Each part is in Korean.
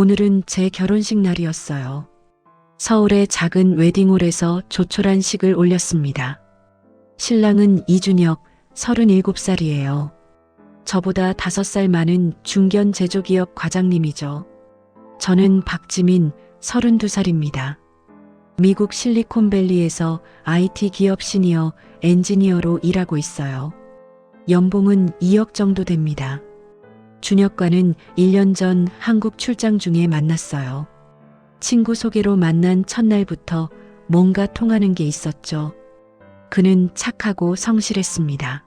오늘은 제 결혼식 날이었어요. 서울의 작은 웨딩홀에서 조촐한 식을 올렸습니다. 신랑은 이준혁, 37살이에요. 저보다 5살 많은 중견 제조기업 과장님이죠. 저는 박지민, 32살입니다. 미국 실리콘밸리에서 IT 기업 시니어 엔지니어로 일하고 있어요. 연봉은 2억 정도 됩니다. 준혁과는 1년 전 한국 출장 중에 만났어요. 친구 소개로 만난 첫날부터 뭔가 통하는 게 있었죠. 그는 착하고 성실했습니다.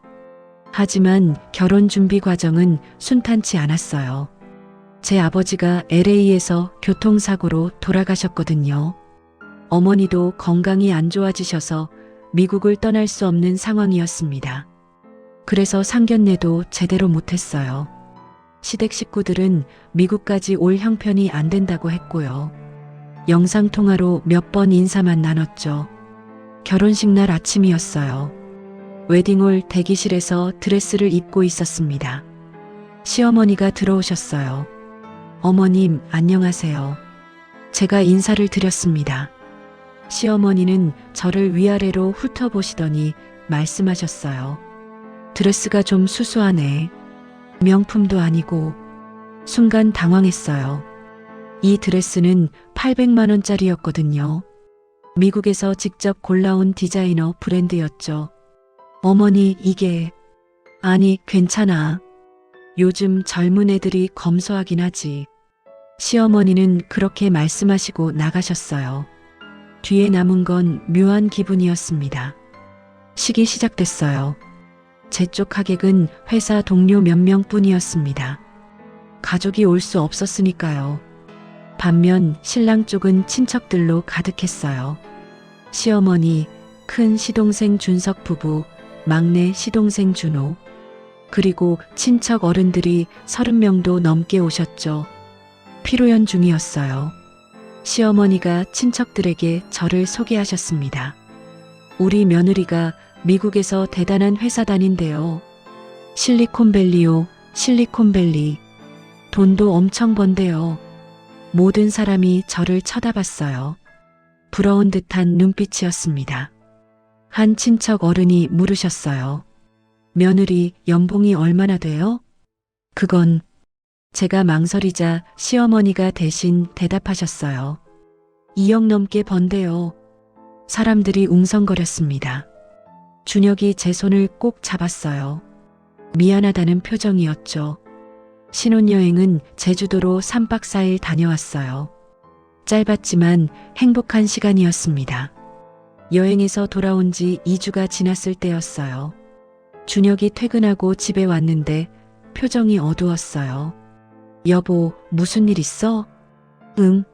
하지만 결혼 준비 과정은 순탄치 않았어요. 제 아버지가 LA에서 교통사고로 돌아가셨거든요. 어머니도 건강이 안 좋아지셔서 미국을 떠날 수 없는 상황이었습니다. 그래서 상견례도 제대로 못했어요. 시댁 식구들은 미국까지 올 형편이 안 된다고 했고요. 영상통화로 몇 번 인사만 나눴죠. 결혼식 날 아침이었어요. 웨딩홀 대기실에서 드레스를 입고 있었습니다. 시어머니가 들어오셨어요. 어머님, 안녕하세요. 제가 인사를 드렸습니다. 시어머니는 저를 위아래로 훑어보시더니 말씀하셨어요. 드레스가 좀 수수하네. 명품도 아니고. 순간 당황했어요. 이 드레스는 800만 원짜리였거든요. 미국에서 직접 골라온 디자이너 브랜드였죠. 어머니, 이게... 아니, 괜찮아. 요즘 젊은 애들이 검소하긴 하지. 시어머니는 그렇게 말씀하시고 나가셨어요. 뒤에 남은 건 묘한 기분이었습니다. 식이 시작됐어요. 제 쪽 하객은 회사 동료 몇 명뿐이었습니다. 가족이 올 수 없었으니까요. 반면 신랑 쪽은 친척들로 가득했어요. 시어머니, 큰 시동생 준석 부부, 막내 시동생 준호, 그리고 친척 어른들이 30명도 넘게 오셨죠. 피로연 중이었어요. 시어머니가 친척들에게 저를 소개하셨습니다. 우리 며느리가 미국에서 대단한 회사 다닌대요. 실리콘밸리요, 실리콘밸리. 돈도 엄청 번대요. 모든 사람이 저를 쳐다봤어요. 부러운 듯한 눈빛이었습니다. 한 친척 어른이 물으셨어요. 며느리 연봉이 얼마나 돼요? 그건... 제가 망설이자 시어머니가 대신 대답하셨어요. 2억 넘게 번대요. 사람들이 웅성거렸습니다. 준혁이 제 손을 꼭 잡았어요. 미안하다는 표정이었죠. 신혼여행은 제주도로 3박 4일 다녀왔어요. 짧았지만 행복한 시간이었습니다. 여행에서 돌아온 지 2주가 지났을 때였어요. 준혁이 퇴근하고 집에 왔는데 표정이 어두웠어요. 여보, 무슨 일 있어? 응.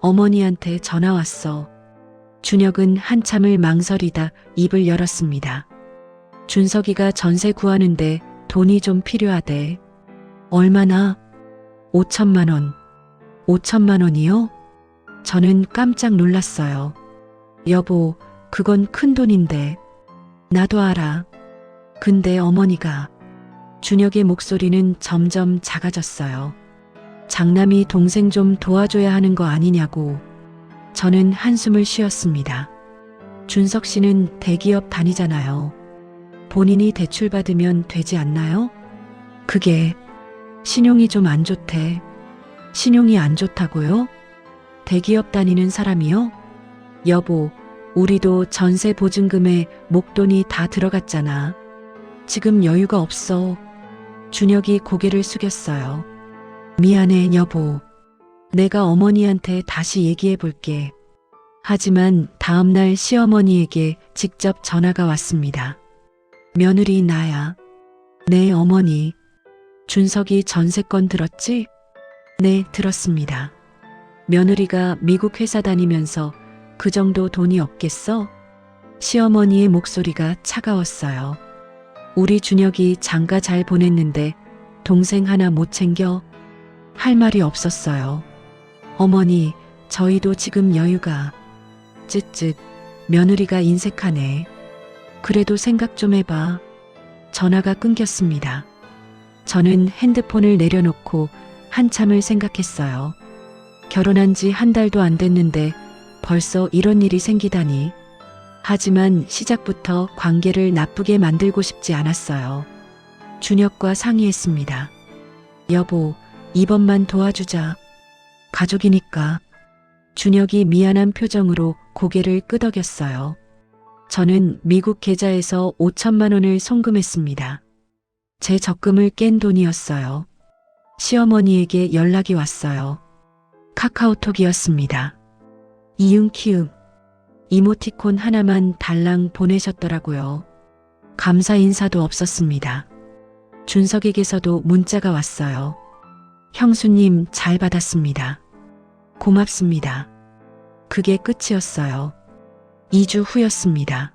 어머니한테 전화 왔어. 준혁은 한참을 망설이다 입을 열었습니다. 준석이가 전세 구하는데 돈이 좀 필요하대. 얼마나? 5천만 원. 5천만 원이요? 저는 깜짝 놀랐어요. 여보, 그건 큰 돈인데. 나도 알아. 근데 어머니가... 준혁의 목소리는 점점 작아졌어요. 장남이 동생 좀 도와줘야 하는 거 아니냐고. 저는 한숨을 쉬었습니다. 준석 씨는 대기업 다니잖아요. 본인이 대출 받으면 되지 않나요? 그게 신용이 좀 안 좋대. 신용이 안 좋다고요? 대기업 다니는 사람이요? 여보, 우리도 전세 보증금에 목돈이 다 들어갔잖아. 지금 여유가 없어. 준혁이 고개를 숙였어요. 미안해, 여보. 내가 어머니한테 다시 얘기해 볼게. 하지만 다음날 시어머니에게 직접 전화가 왔습니다. 며느리 나야. 네, 어머니. 준석이 전세건 들었지? 네, 들었습니다. 며느리가 미국 회사 다니면서 그 정도 돈이 없겠어? 시어머니의 목소리가 차가웠어요. 우리 준혁이 장가 잘 보냈는데 동생 하나 못 챙겨? 할 말이 없었어요. 어머니, 저희도 지금 여유가... 쯧쯧, 며느리가 인색하네. 그래도 생각 좀 해봐. 전화가 끊겼습니다. 저는 핸드폰을 내려놓고 한참을 생각했어요. 결혼한 지 한 달도 안 됐는데 벌써 이런 일이 생기다니. 하지만 시작부터 관계를 나쁘게 만들고 싶지 않았어요. 준혁과 상의했습니다. 여보, 이번만 도와주자. 가족이니까. 준혁이 미안한 표정으로 고개를 끄덕였어요. 저는 미국 계좌에서 5천만 원을 송금했습니다. 제 적금을 깬 돈이었어요. 시어머니에게 연락이 왔어요. 카카오톡이었습니다. 이응키응. 이모티콘 하나만 달랑 보내셨더라고요. 감사 인사도 없었습니다. 준석에게서도 문자가 왔어요. 형수님 잘 받았습니다. 고맙습니다. 그게 끝이었어요. 2주 후였습니다.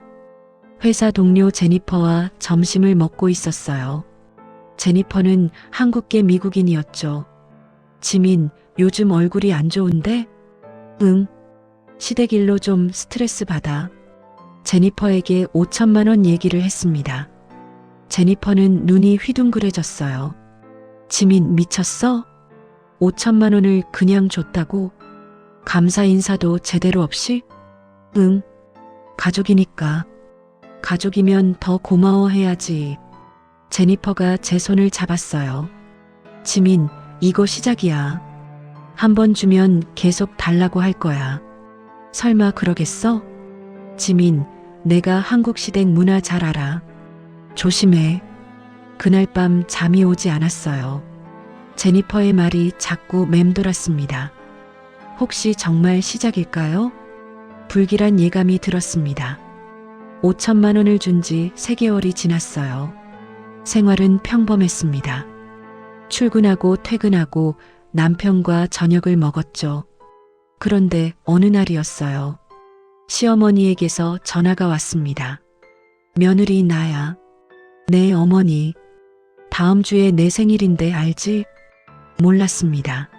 회사 동료 제니퍼와 점심을 먹고 있었어요. 제니퍼는 한국계 미국인이었죠. 지민, 요즘 얼굴이 안 좋은데? 응. 시댁 일로 좀 스트레스 받아. 제니퍼에게 5천만 원 얘기를 했습니다. 제니퍼는 눈이 휘둥그레졌어요. 지민 미쳤어? 5천만 원을 그냥 줬다고? 감사 인사도 제대로 없이? 응. 가족이니까. 가족이면 더 고마워해야지. 제니퍼가 제 손을 잡았어요. 지민, 이거 시작이야. 한 번 주면 계속 달라고 할 거야. 설마 그러겠어? 지민, 내가 한국 시댁 문화 잘 알아. 조심해. 그날 밤 잠이 오지 않았어요. 제니퍼의 말이 자꾸 맴돌았습니다. 혹시 정말 시작일까요? 불길한 예감이 들었습니다. 5천만 원을 준 지 3개월이 지났어요. 생활은 평범했습니다. 출근하고 퇴근하고 남편과 저녁을 먹었죠. 그런데 어느 날이었어요. 시어머니에게서 전화가 왔습니다. 며느리 나야. 네, 어머니. 다음 주에 내 생일인데 알지? 몰랐습니다.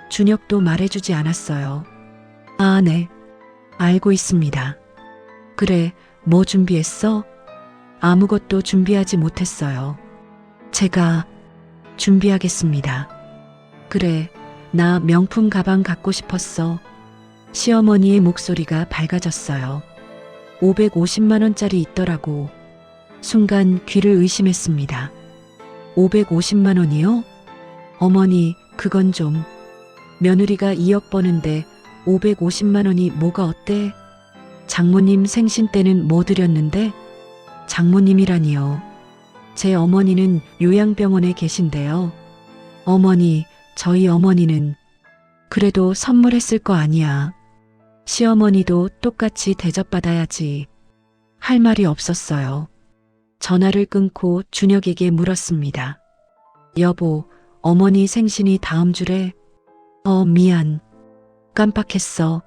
준혁도 말해주지 않았어요. 아, 네. 알고 있습니다. 그래, 뭐 준비했어? 아무것도 준비하지 못했어요. 제가 준비하겠습니다. 그래, 나 명품 가방 갖고 싶었어. 시어머니의 목소리가 밝아졌어요. 550만 원짜리 있더라고. 순간 귀를 의심했습니다. 550만 원이요? 어머니, 그건 좀. 며느리가 2억 버는데 550만 원이 뭐가 어때? 장모님 생신 때는 뭐 드렸는데? 장모님이라니요. 제 어머니는 요양병원에 계신데요. 어머니, 저희 어머니는 그래도 선물했을 거 아니야. 시어머니도 똑같이 대접받아야지. 할 말이 없었어요. 전화를 끊고 준혁에게 물었습니다. 여보, 어머니 생신이 다음 주래. 미안. 깜빡했어.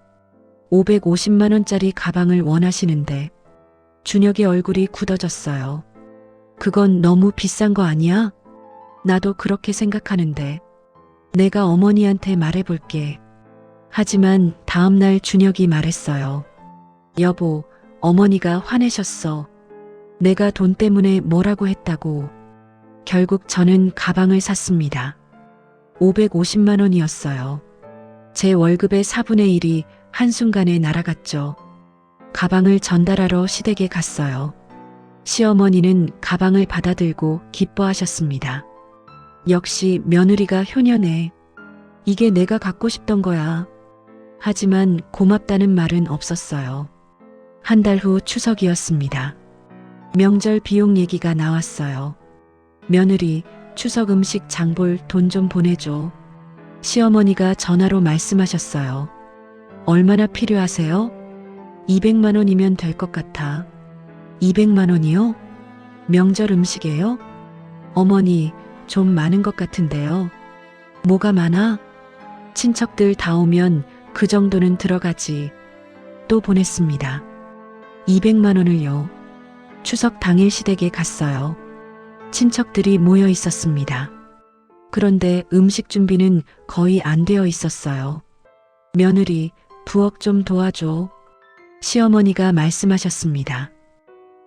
550만 원짜리 가방을 원하시는데. 준혁의 얼굴이 굳어졌어요. 그건 너무 비싼 거 아니야? 나도 그렇게 생각하는데. 내가 어머니한테 말해볼게. 하지만 다음날 준혁이 말했어요. 여보, 어머니가 화내셨어. 내가 돈 때문에 뭐라고 했다고. 결국 저는 가방을 샀습니다. 550만 원이었어요. 제 월급의 4분의 1이 한순간에 날아갔죠. 가방을 전달하러 시댁에 갔어요. 시어머니는 가방을 받아들고 기뻐하셨습니다. 역시 며느리가 효녀네. 이게 내가 갖고 싶던 거야. 하지만 고맙다는 말은 없었어요. 한 달 후 추석이었습니다. 명절 비용 얘기가 나왔어요. 며느리, 추석 음식 장볼 돈 좀 보내줘. 시어머니가 전화로 말씀하셨어요. 얼마나 필요하세요? 200만 원이면 될 것 같아. 200만 원이요? 명절 음식이에요? 어머니, 좀 많은 것 같은데요. 뭐가 많아? 친척들 다 오면 그 정도는 들어가지. 또 보냈습니다. 200만 원을요. 추석 당일 시댁에 갔어요. 친척들이 모여 있었습니다. 그런데 음식 준비는 거의 안 되어 있었어요. 며느리, 부엌 좀 도와줘. 시어머니가 말씀하셨습니다.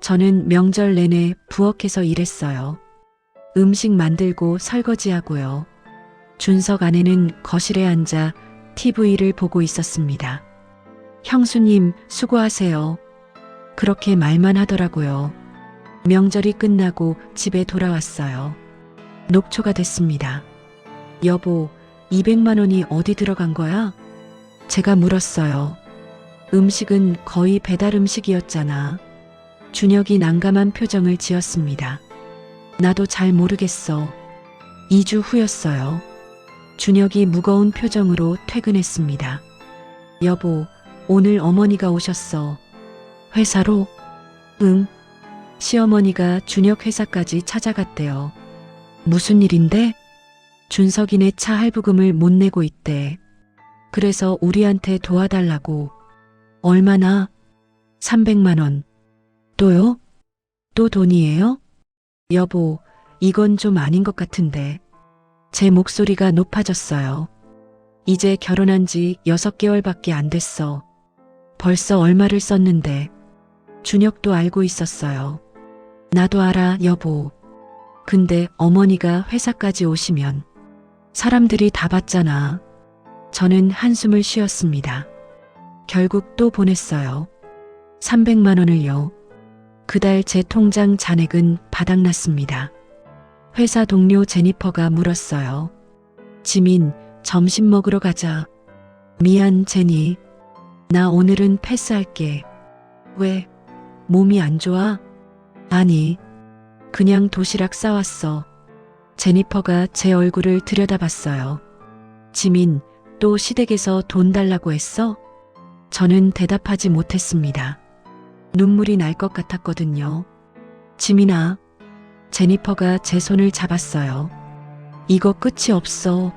저는 명절 내내 부엌에서 일했어요. 음식 만들고 설거지하고요. 준석 아내는 거실에 앉아 TV를 보고 있었습니다. 형수님, 수고하세요. 그렇게 말만 하더라고요. 명절이 끝나고 집에 돌아왔어요. 녹초가 됐습니다. 여보, 200만 원이 어디 들어간 거야? 제가 물었어요. 음식은 거의 배달 음식이었잖아. 준혁이 난감한 표정을 지었습니다. 나도 잘 모르겠어. 2주 후였어요. 준혁이 무거운 표정으로 퇴근했습니다. 여보, 오늘 어머니가 오셨어. 회사로? 응. 시어머니가 준혁 회사까지 찾아갔대요. 무슨 일인데? 준석이네 차 할부금을 못 내고 있대. 그래서 우리한테 도와달라고. 얼마나? 300만 원. 또요? 또 돈이에요? 여보, 이건 좀 아닌 것 같은데. 제 목소리가 높아졌어요. 이제 결혼한 지 6개월밖에 안 됐어. 벌써 얼마를 썼는데. 준혁도 알고 있었어요. 나도 알아, 여보. 근데 어머니가 회사까지 오시면 사람들이 다 봤잖아. 저는 한숨을 쉬었습니다. 결국 또 보냈어요. 300만 원을요. 그달 제 통장 잔액은 바닥났습니다. 회사 동료 제니퍼가 물었어요. 지민, 점심 먹으러 가자. 미안, 제니. 나 오늘은 패스할게. 왜? 몸이 안 좋아? 아니, 그냥 도시락 싸왔어. 제니퍼가 제 얼굴을 들여다봤어요. 지민, 또 시댁에서 돈 달라고 했어? 저는 대답하지 못했습니다. 눈물이 날 것 같았거든요. 지민아, 제니퍼가 제 손을 잡았어요. 이거 끝이 없어.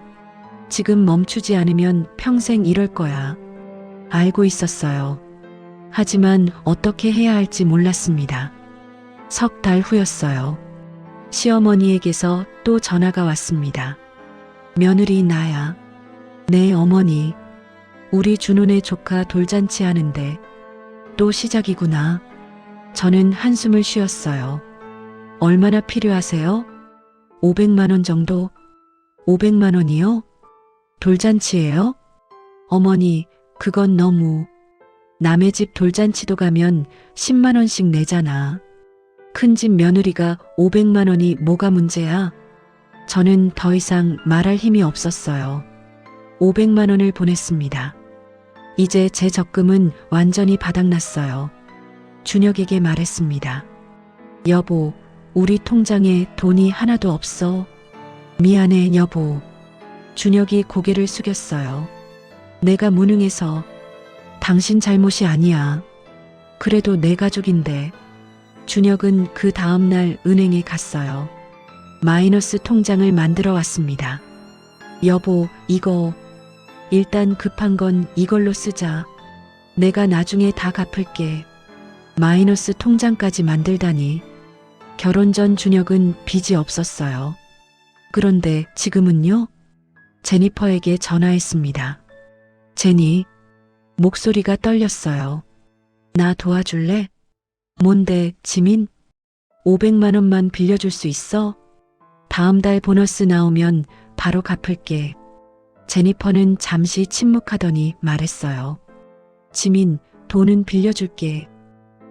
지금 멈추지 않으면 평생 이럴 거야. 알고 있었어요. 하지만 어떻게 해야 할지 몰랐습니다. 석 달 후였어요. 시어머니에게서 또 전화가 왔습니다. 며느리 나야. 네, 어머니. 우리 준호네 조카 돌잔치 하는데 또 시작이구나. 저는 한숨을 쉬었어요. 얼마나 필요하세요? 500만 원 정도? 500만 원이요? 돌잔치예요? 어머니, 그건 너무. 남의 집 돌잔치도 가면 10만 원씩 내잖아. 큰 집 며느리가 500만 원이 뭐가 문제야? 저는 더 이상 말할 힘이 없었어요. 500만 원을 보냈습니다. 이제 제 적금은 완전히 바닥났어요. 준혁에게 말했습니다. 여보, 우리 통장에 돈이 하나도 없어. 미안해, 여보. 준혁이 고개를 숙였어요. 내가 무능해서. 당신 잘못이 아니야. 그래도 내 가족인데. 준혁은 그 다음날 은행에 갔어요. 마이너스 통장을 만들어 왔습니다. 여보, 이거. 일단 급한 건 이걸로 쓰자. 내가 나중에 다 갚을게. 마이너스 통장까지 만들다니. 결혼 전 준혁은 빚이 없었어요. 그런데 지금은요? 제니퍼에게 전화했습니다. 제니, 목소리가 떨렸어요. 나 도와줄래? 뭔데, 지민? 500만 원만 빌려줄 수 있어? 다음 달 보너스 나오면 바로 갚을게. 제니퍼는 잠시 침묵하더니 말했어요. 지민, 돈은 빌려줄게.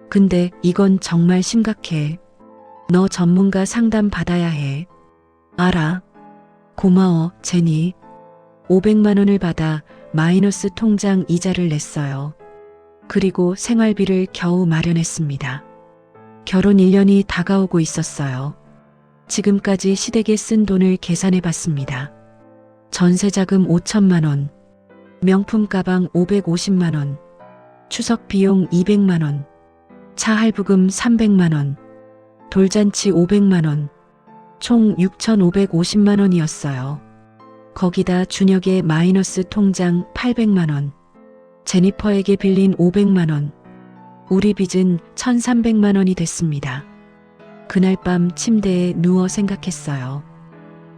근데 이건 정말 심각해. 너 전문가 상담 받아야 해. 알아. 고마워, 제니. 500만 원을 받아 마이너스 통장 이자를 냈어요. 그리고 생활비를 겨우 마련했습니다. 결혼 1년이 다가오고 있었어요. 지금까지 시댁에 쓴 돈을 계산해 봤습니다. 전세자금 5천만 원, 명품 가방 550만 원, 추석 비용 200만 원, 차 할부금 300만 원, 돌잔치 500만 원, 총 6,550만 원이었어요. 거기다 준혁의 마이너스 통장 800만 원, 제니퍼에게 빌린 500만 원, 우리 빚은 1,300만 원이 됐습니다. 그날 밤 침대에 누워 생각했어요.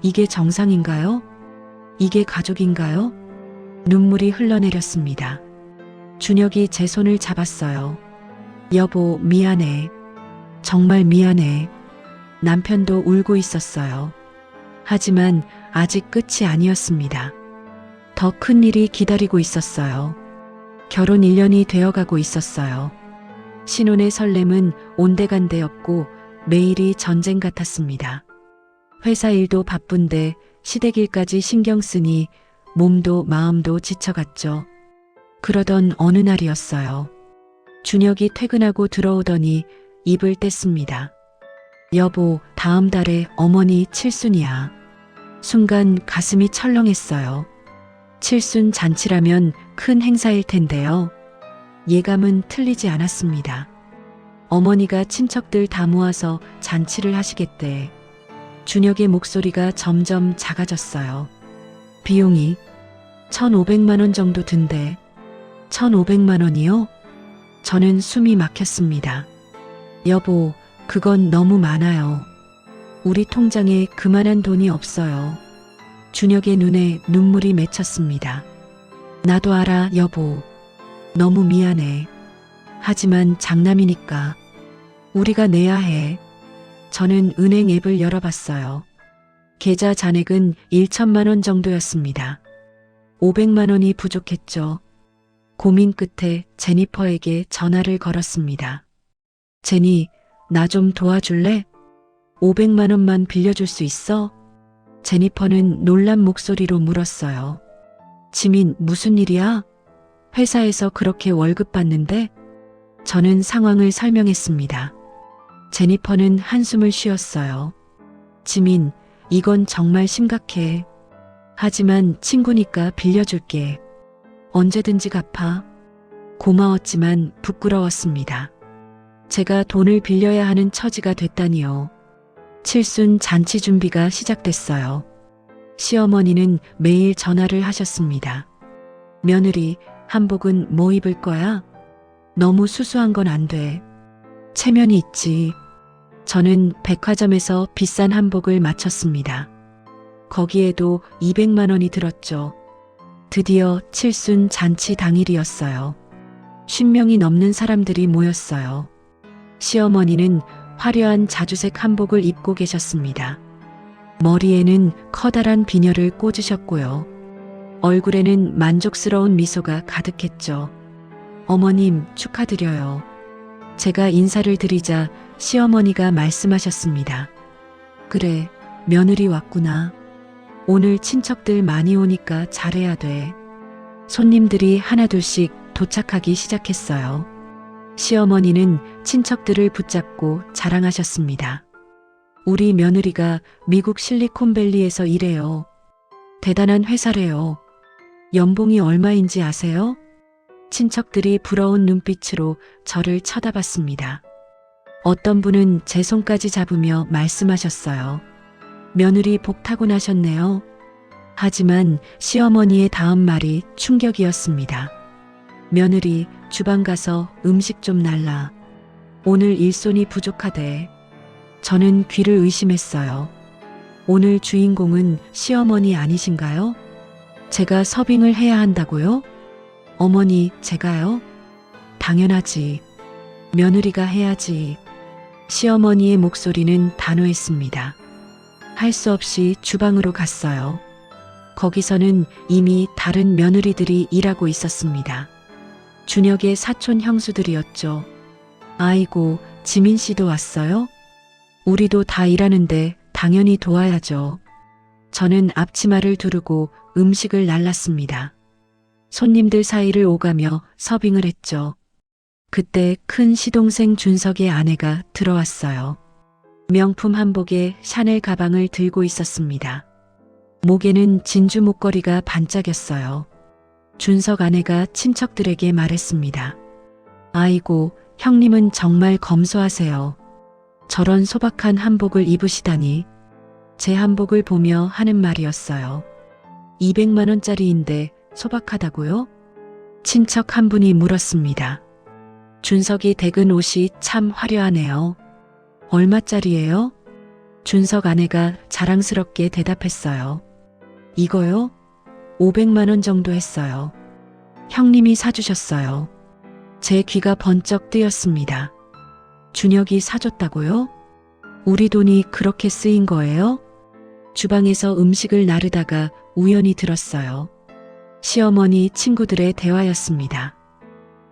이게 정상인가요? 이게 가족인가요? 눈물이 흘러내렸습니다. 준혁이 제 손을 잡았어요. 여보, 미안해. 정말 미안해. 남편도 울고 있었어요. 하지만 아직 끝이 아니었습니다. 더 큰 일이 기다리고 있었어요. 결혼 1년이 되어가고 있었어요. 신혼의 설렘은 온데간데였고 매일이 전쟁 같았습니다. 회사 일도 바쁜데 시댁 일까지 신경 쓰니 몸도 마음도 지쳐갔죠. 그러던 어느 날이었어요. 준혁이 퇴근하고 들어오더니 입을 뗐습니다. 여보, 다음 달에 어머니 칠순이야. 순간 가슴이 철렁했어요. 칠순 잔치라면 큰 행사일 텐데요. 예감은 틀리지 않았습니다. 어머니가 친척들 다 모아서 잔치를 하시겠대. 준혁의 목소리가 점점 작아졌어요. 비용이 1,500만 원 정도 든대. 1,500만 원이요? 저는 숨이 막혔습니다. 여보, 그건 너무 많아요. 우리 통장에 그만한 돈이 없어요. 준혁의 눈에 눈물이 맺혔습니다. 나도 알아, 여보. 너무 미안해. 하지만 장남이니까 우리가 내야 해. 저는 은행 앱을 열어봤어요. 계좌 잔액은 1천만 원 정도였습니다. 500만 원이 부족했죠. 고민 끝에 제니퍼에게 전화를 걸었습니다. 제니, 나 좀 도와줄래? 500만 원만 빌려줄 수 있어? 제니퍼는 놀란 목소리로 물었어요. 지민, 무슨 일이야? 회사에서 그렇게 월급 받는데? 저는 상황을 설명했습니다. 제니퍼는 한숨을 쉬었어요. 지민, 이건 정말 심각해. 하지만 친구니까 빌려줄게. 언제든지 갚아. 고마웠지만 부끄러웠습니다. 제가 돈을 빌려야 하는 처지가 됐다니요. 칠순 잔치 준비가 시작됐어요. 시어머니는 매일 전화를 하셨습니다. 며느리, 한복은 뭐 입을 거야? 너무 수수한 건 안 돼. 체면이 있지. 저는 백화점에서 비싼 한복을 맞췄습니다. 거기에도 200만 원이 들었죠. 드디어 칠순 잔치 당일이었어요. 50명이 넘는 사람들이 모였어요. 시어머니는 화려한 자주색 한복을 입고 계셨습니다. 머리에는 커다란 비녀를 꽂으셨고요. 얼굴에는 만족스러운 미소가 가득했죠. 어머님, 축하드려요. 제가 인사를 드리자 시어머니가 말씀하셨습니다. 그래, 며느리 왔구나. 오늘 친척들 많이 오니까 잘해야 돼. 손님들이 하나둘씩 도착하기 시작했어요. 시어머니는 친척들을 붙잡고 자랑하셨습니다. 우리 며느리가 미국 실리콘밸리에서 일해요. 대단한 회사래요. 연봉이 얼마인지 아세요? 친척들이 부러운 눈빛으로 저를 쳐다봤습니다. 어떤 분은 제 손까지 잡으며 말씀하셨어요. 며느리 복 타고나셨네요. 하지만 시어머니의 다음 말이 충격이었습니다. 며느리, 주방 가서 음식 좀 날라. 오늘 일손이 부족하대. 저는 귀를 의심했어요. 오늘 주인공은 시어머니 아니신가요? 제가 서빙을 해야 한다고요? 어머니, 제가요? 당연하지. 며느리가 해야지. 시어머니의 목소리는 단호했습니다. 할 수 없이 주방으로 갔어요. 거기서는 이미 다른 며느리들이 일하고 있었습니다. 준혁의 사촌 형수들이었죠. 아이고, 지민 씨도 왔어요? 우리도 다 일하는데 당연히 도와야죠. 저는 앞치마를 두르고 음식을 날랐습니다. 손님들 사이를 오가며 서빙을 했죠. 그때 큰 시동생 준석의 아내가 들어왔어요. 명품 한복에 샤넬 가방을 들고 있었습니다. 목에는 진주 목걸이가 반짝였어요. 준석 아내가 친척들에게 말했습니다. 아이고, 형님은 정말 검소하세요. 저런 소박한 한복을 입으시다니. 제 한복을 보며 하는 말이었어요. 200만 원짜리인데 소박하다고요? 친척 한 분이 물었습니다. 준석이 댁은 옷이 참 화려하네요. 얼마짜리예요? 준석 아내가 자랑스럽게 대답했어요. 이거요? 500만 원 정도 했어요. 형님이 사주셨어요. 제 귀가 번쩍 뜨였습니다. 준혁이 사줬다고요? 우리 돈이 그렇게 쓰인 거예요? 주방에서 음식을 나르다가 우연히 들었어요. 시어머니 친구들의 대화였습니다.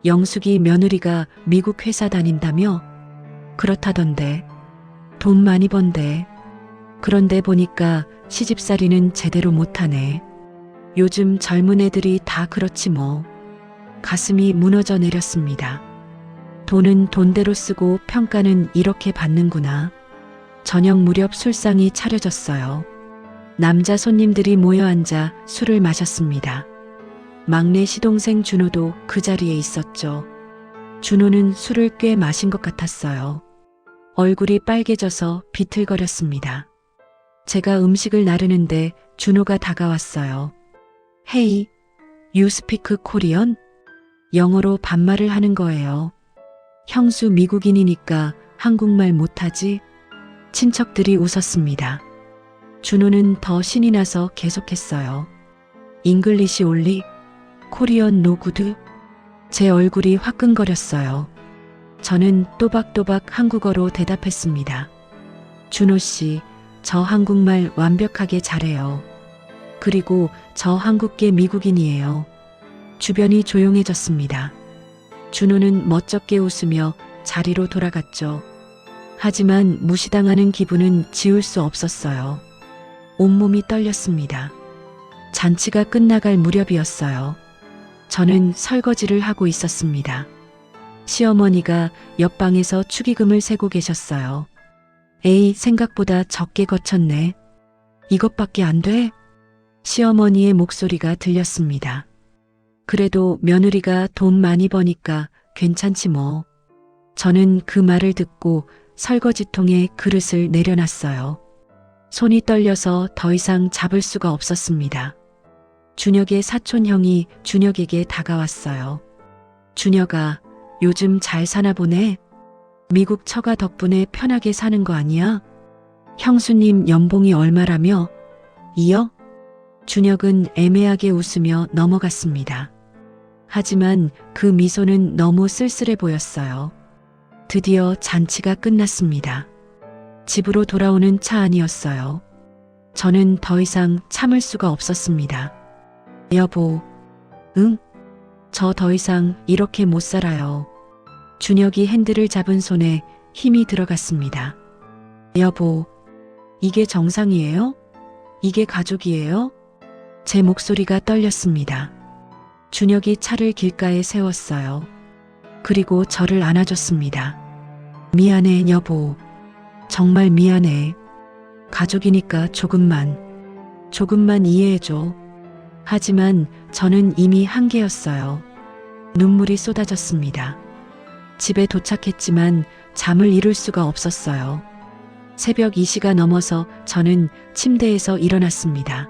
영숙이 며느리가 미국 회사 다닌다며? 그렇다던데. 돈 많이 번대. 그런데 보니까 시집살이는 제대로 못하네. 요즘 젊은 애들이 다 그렇지 뭐. 가슴이 무너져 내렸습니다. 돈은 돈대로 쓰고 평가는 이렇게 받는구나. 저녁 무렵 술상이 차려졌어요. 남자 손님들이 모여 앉아 술을 마셨습니다. 막내 시동생 준호도 그 자리에 있었죠. 준호는 술을 꽤 마신 것 같았어요. 얼굴이 빨개져서 비틀거렸습니다. 제가 음식을 나르는데 준호가 다가왔어요. Hey, you speak Korean? 영어로 반말을 하는 거예요. 형수 미국인이니까 한국말 못하지? 친척들이 웃었습니다. 준호는 더 신이 나서 계속했어요. 잉글리시 올리? 코리언 노 구드? 제 얼굴이 화끈거렸어요. 저는 또박또박 한국어로 대답했습니다. 준호 씨, 저 한국말 완벽하게 잘해요. 그리고 저 한국계 미국인이에요. 주변이 조용해졌습니다. 준호는 멋쩍게 웃으며 자리로 돌아갔죠. 하지만 무시당하는 기분은 지울 수 없었어요. 온몸이 떨렸습니다. 잔치가 끝나갈 무렵이었어요. 저는 설거지를 하고 있었습니다. 시어머니가 옆방에서 축의금을 세고 계셨어요. 에이, 생각보다 적게 거쳤네. 이것밖에 안 돼? 시어머니의 목소리가 들렸습니다. 그래도 며느리가 돈 많이 버니까 괜찮지 뭐. 저는 그 말을 듣고 설거지통에 그릇을 내려놨어요. 손이 떨려서 더 이상 잡을 수가 없었습니다. 준혁의 사촌 형이 준혁에게 다가왔어요. 준혁아, 요즘 잘 사나 보네. 미국 처가 덕분에 편하게 사는 거 아니야? 형수님 연봉이 얼마라며? 2억? 준혁은 애매하게 웃으며 넘어갔습니다. 하지만 그 미소는 너무 쓸쓸해 보였어요. 드디어 잔치가 끝났습니다. 집으로 돌아오는 차 안이었어요. 저는 더 이상 참을 수가 없었습니다. 여보, 응? 저 더 이상 이렇게 못 살아요. 준혁이 핸들을 잡은 손에 힘이 들어갔습니다. 여보, 이게 정상이에요? 이게 가족이에요? 제 목소리가 떨렸습니다. 준혁이 차를 길가에 세웠어요. 그리고 저를 안아줬습니다. 미안해, 여보. 정말 미안해. 가족이니까 조금만 이해해줘. 하지만 저는 이미 한계였어요. 눈물이 쏟아졌습니다. 집에 도착했지만 잠을 이룰 수가 없었어요. 새벽 2시가 넘어서 저는 침대에서 일어났습니다.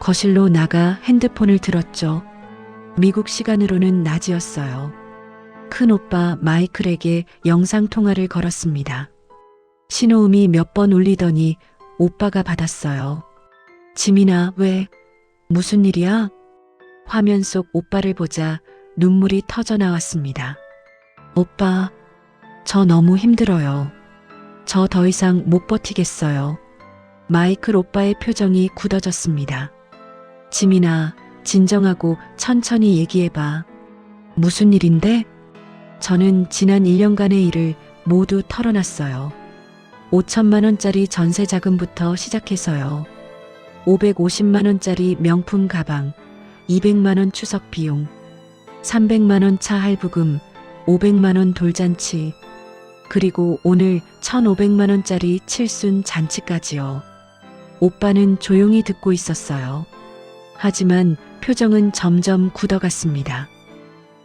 거실로 나가 핸드폰을 들었죠. 미국 시간으로는 낮이었어요. 큰 오빠 마이클에게 영상통화를 걸었습니다. 신호음이 몇 번 울리더니 오빠가 받았어요. 지민아, 왜? 무슨 일이야? 화면 속 오빠를 보자 눈물이 터져 나왔습니다. 오빠, 저 너무 힘들어요. 저 더 이상 못 버티겠어요. 마이클 오빠의 표정이 굳어졌습니다. 지민아, 진정하고 천천히 얘기해봐. 무슨 일인데? 저는 지난 1년간의 일을 모두 털어놨어요. 5천만 원짜리 전세 자금부터 시작해서요. 550만 원짜리 명품 가방, 200만 원 추석 비용, 300만 원 차 할부금, 500만 원 돌잔치, 그리고 오늘 1,500만 원짜리 칠순 잔치까지요. 오빠는 조용히 듣고 있었어요. 하지만 표정은 점점 굳어갔습니다.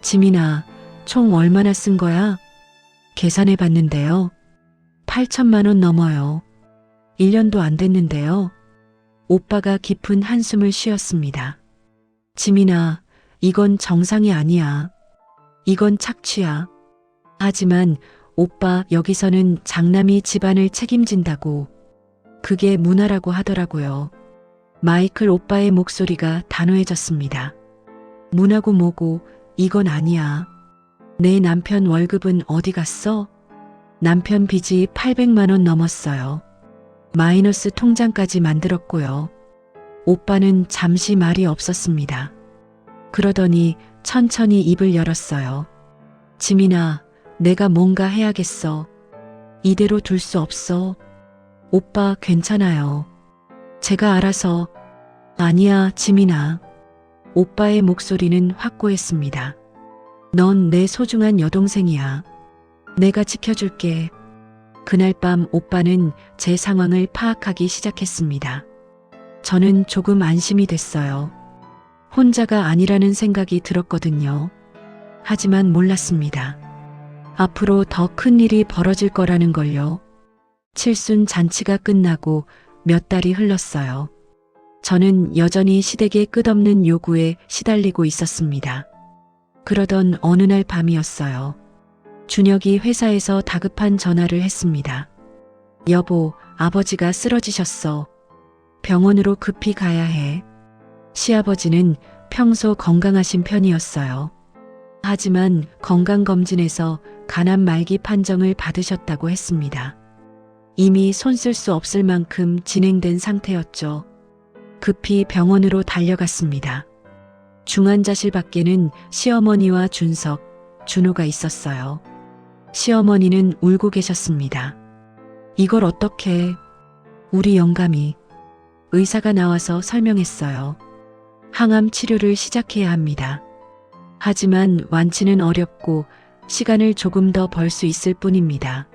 지민아, 총 얼마나 쓴 거야? 계산해 봤는데요. 8천만 원 넘어요. 1년도 안 됐는데요. 오빠가 깊은 한숨을 쉬었습니다. 지민아, 이건 정상이 아니야. 이건 착취야. 하지만 오빠, 여기서는 장남이 집안을 책임진다고. 그게 문화라고 하더라고요. 마이클 오빠의 목소리가 단호해졌습니다. 문화고 뭐고 이건 아니야. 내 남편 월급은 어디 갔어? 남편 빚이 800만 원 넘었어요. 마이너스 통장까지 만들었고요. 오빠는 잠시 말이 없었습니다. 그러더니 천천히 입을 열었어요. 지민아, 내가 뭔가 해야겠어. 이대로 둘 수 없어. 오빠 괜찮아요. 제가 알아서. 아니야, 지민아. 오빠의 목소리는 확고했습니다. 넌 내 소중한 여동생이야. 내가 지켜줄게. 그날 밤 오빠는 제 상황을 파악하기 시작했습니다. 저는 조금 안심이 됐어요. 혼자가 아니라는 생각이 들었거든요. 하지만 몰랐습니다. 앞으로 더 큰 일이 벌어질 거라는 걸요. 칠순 잔치가 끝나고 몇 달이 흘렀어요. 저는 여전히 시댁의 끝없는 요구에 시달리고 있었습니다. 그러던 어느 날 밤이었어요. 준혁이 회사에서 다급한 전화를 했습니다. 여보, 아버지가 쓰러지셨어. 병원으로 급히 가야 해. 시아버지는 평소 건강하신 편이었어요. 하지만 건강검진에서 간암 말기 판정을 받으셨다고 했습니다. 이미 손쓸 수 없을 만큼 진행된 상태였죠. 급히 병원으로 달려갔습니다. 중환자실 밖에는 시어머니와 준석, 준호가 있었어요. 시어머니는 울고 계셨습니다. 이걸 어떻게? 우리 영감이. 의사가 나와서 설명했어요. 항암 치료를 시작해야 합니다. 하지만 완치는 어렵고 시간을 조금 더 벌 수 있을 뿐입니다.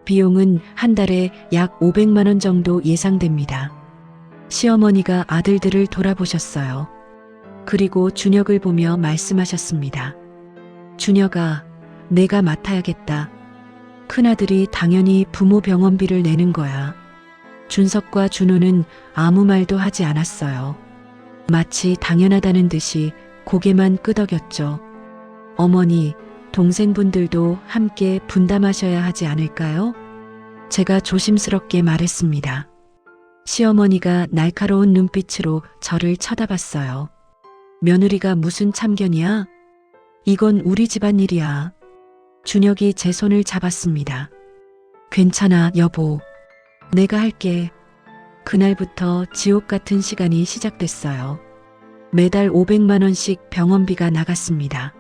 비용은 한 달에 약 500만 원 정도 예상됩니다. 시어머니가 아들들을 돌아보셨어요. 그리고 준혁을 보며 말씀하셨습니다. 준혁아, 내가 맡아야겠다. 큰아들이 당연히 부모 병원비를 내는 거야. 준석과 준호는 아무 말도 하지 않았어요. 마치 당연하다는 듯이 고개만 끄덕였죠. 어머니, 동생분들도 함께 분담하셔야 하지 않을까요? 제가 조심스럽게 말했습니다. 시어머니가 날카로운 눈빛으로 저를 쳐다봤어요. 며느리가 무슨 참견이야? 이건 우리 집안일이야. 준혁이 제 손을 잡았습니다. 괜찮아, 여보. 내가 할게. 그날부터 지옥 같은 시간이 시작됐어요. 매달 500만 원씩 병원비가 나갔습니다.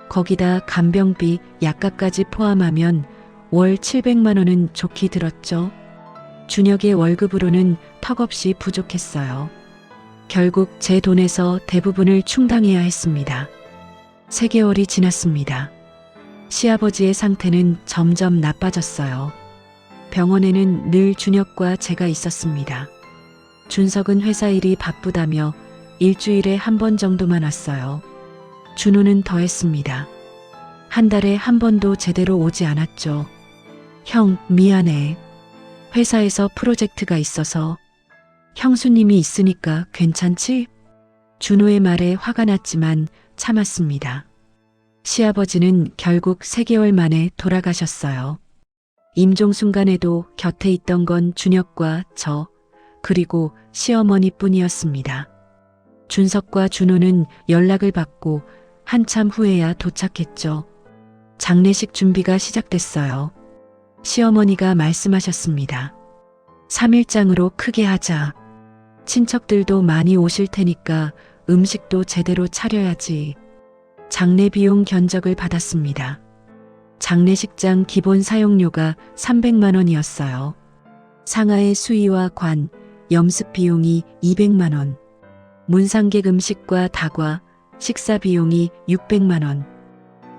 거기다 간병비, 약값까지 포함하면 월 700만 원은 좋게 들었죠. 준혁의 월급으로는 턱없이 부족했어요. 결국 제 돈에서 대부분을 충당해야 했습니다. 3개월이 지났습니다. 시아버지의 상태는 점점 나빠졌어요. 병원에는 늘 준혁과 제가 있었습니다. 준석은 회사 일이 바쁘다며 일주일에 한 번 정도만 왔어요. 준호는 더했습니다. 한 달에 한 번도 제대로 오지 않았죠. 형, 미안해. 회사에서 프로젝트가 있어서. 형수님이 있으니까 괜찮지? 준호의 말에 화가 났지만 참았습니다. 시아버지는 결국 3개월 만에 돌아가셨어요. 임종 순간에도 곁에 있던 건 준혁과 저, 그리고 시어머니뿐이었습니다. 준석과 준호는 연락을 받고 한참 후에야 도착했죠. 장례식 준비가 시작됐어요. 시어머니가 말씀하셨습니다. 3일장으로 크게 하자. 친척들도 많이 오실 테니까 음식도 제대로 차려야지. 장례 비용 견적을 받았습니다. 장례식장 기본 사용료가 300만 원이었어요. 상하의 수의와 관, 염습 비용이 200만 원. 문상객 음식과 다과, 식사 비용이 600만 원.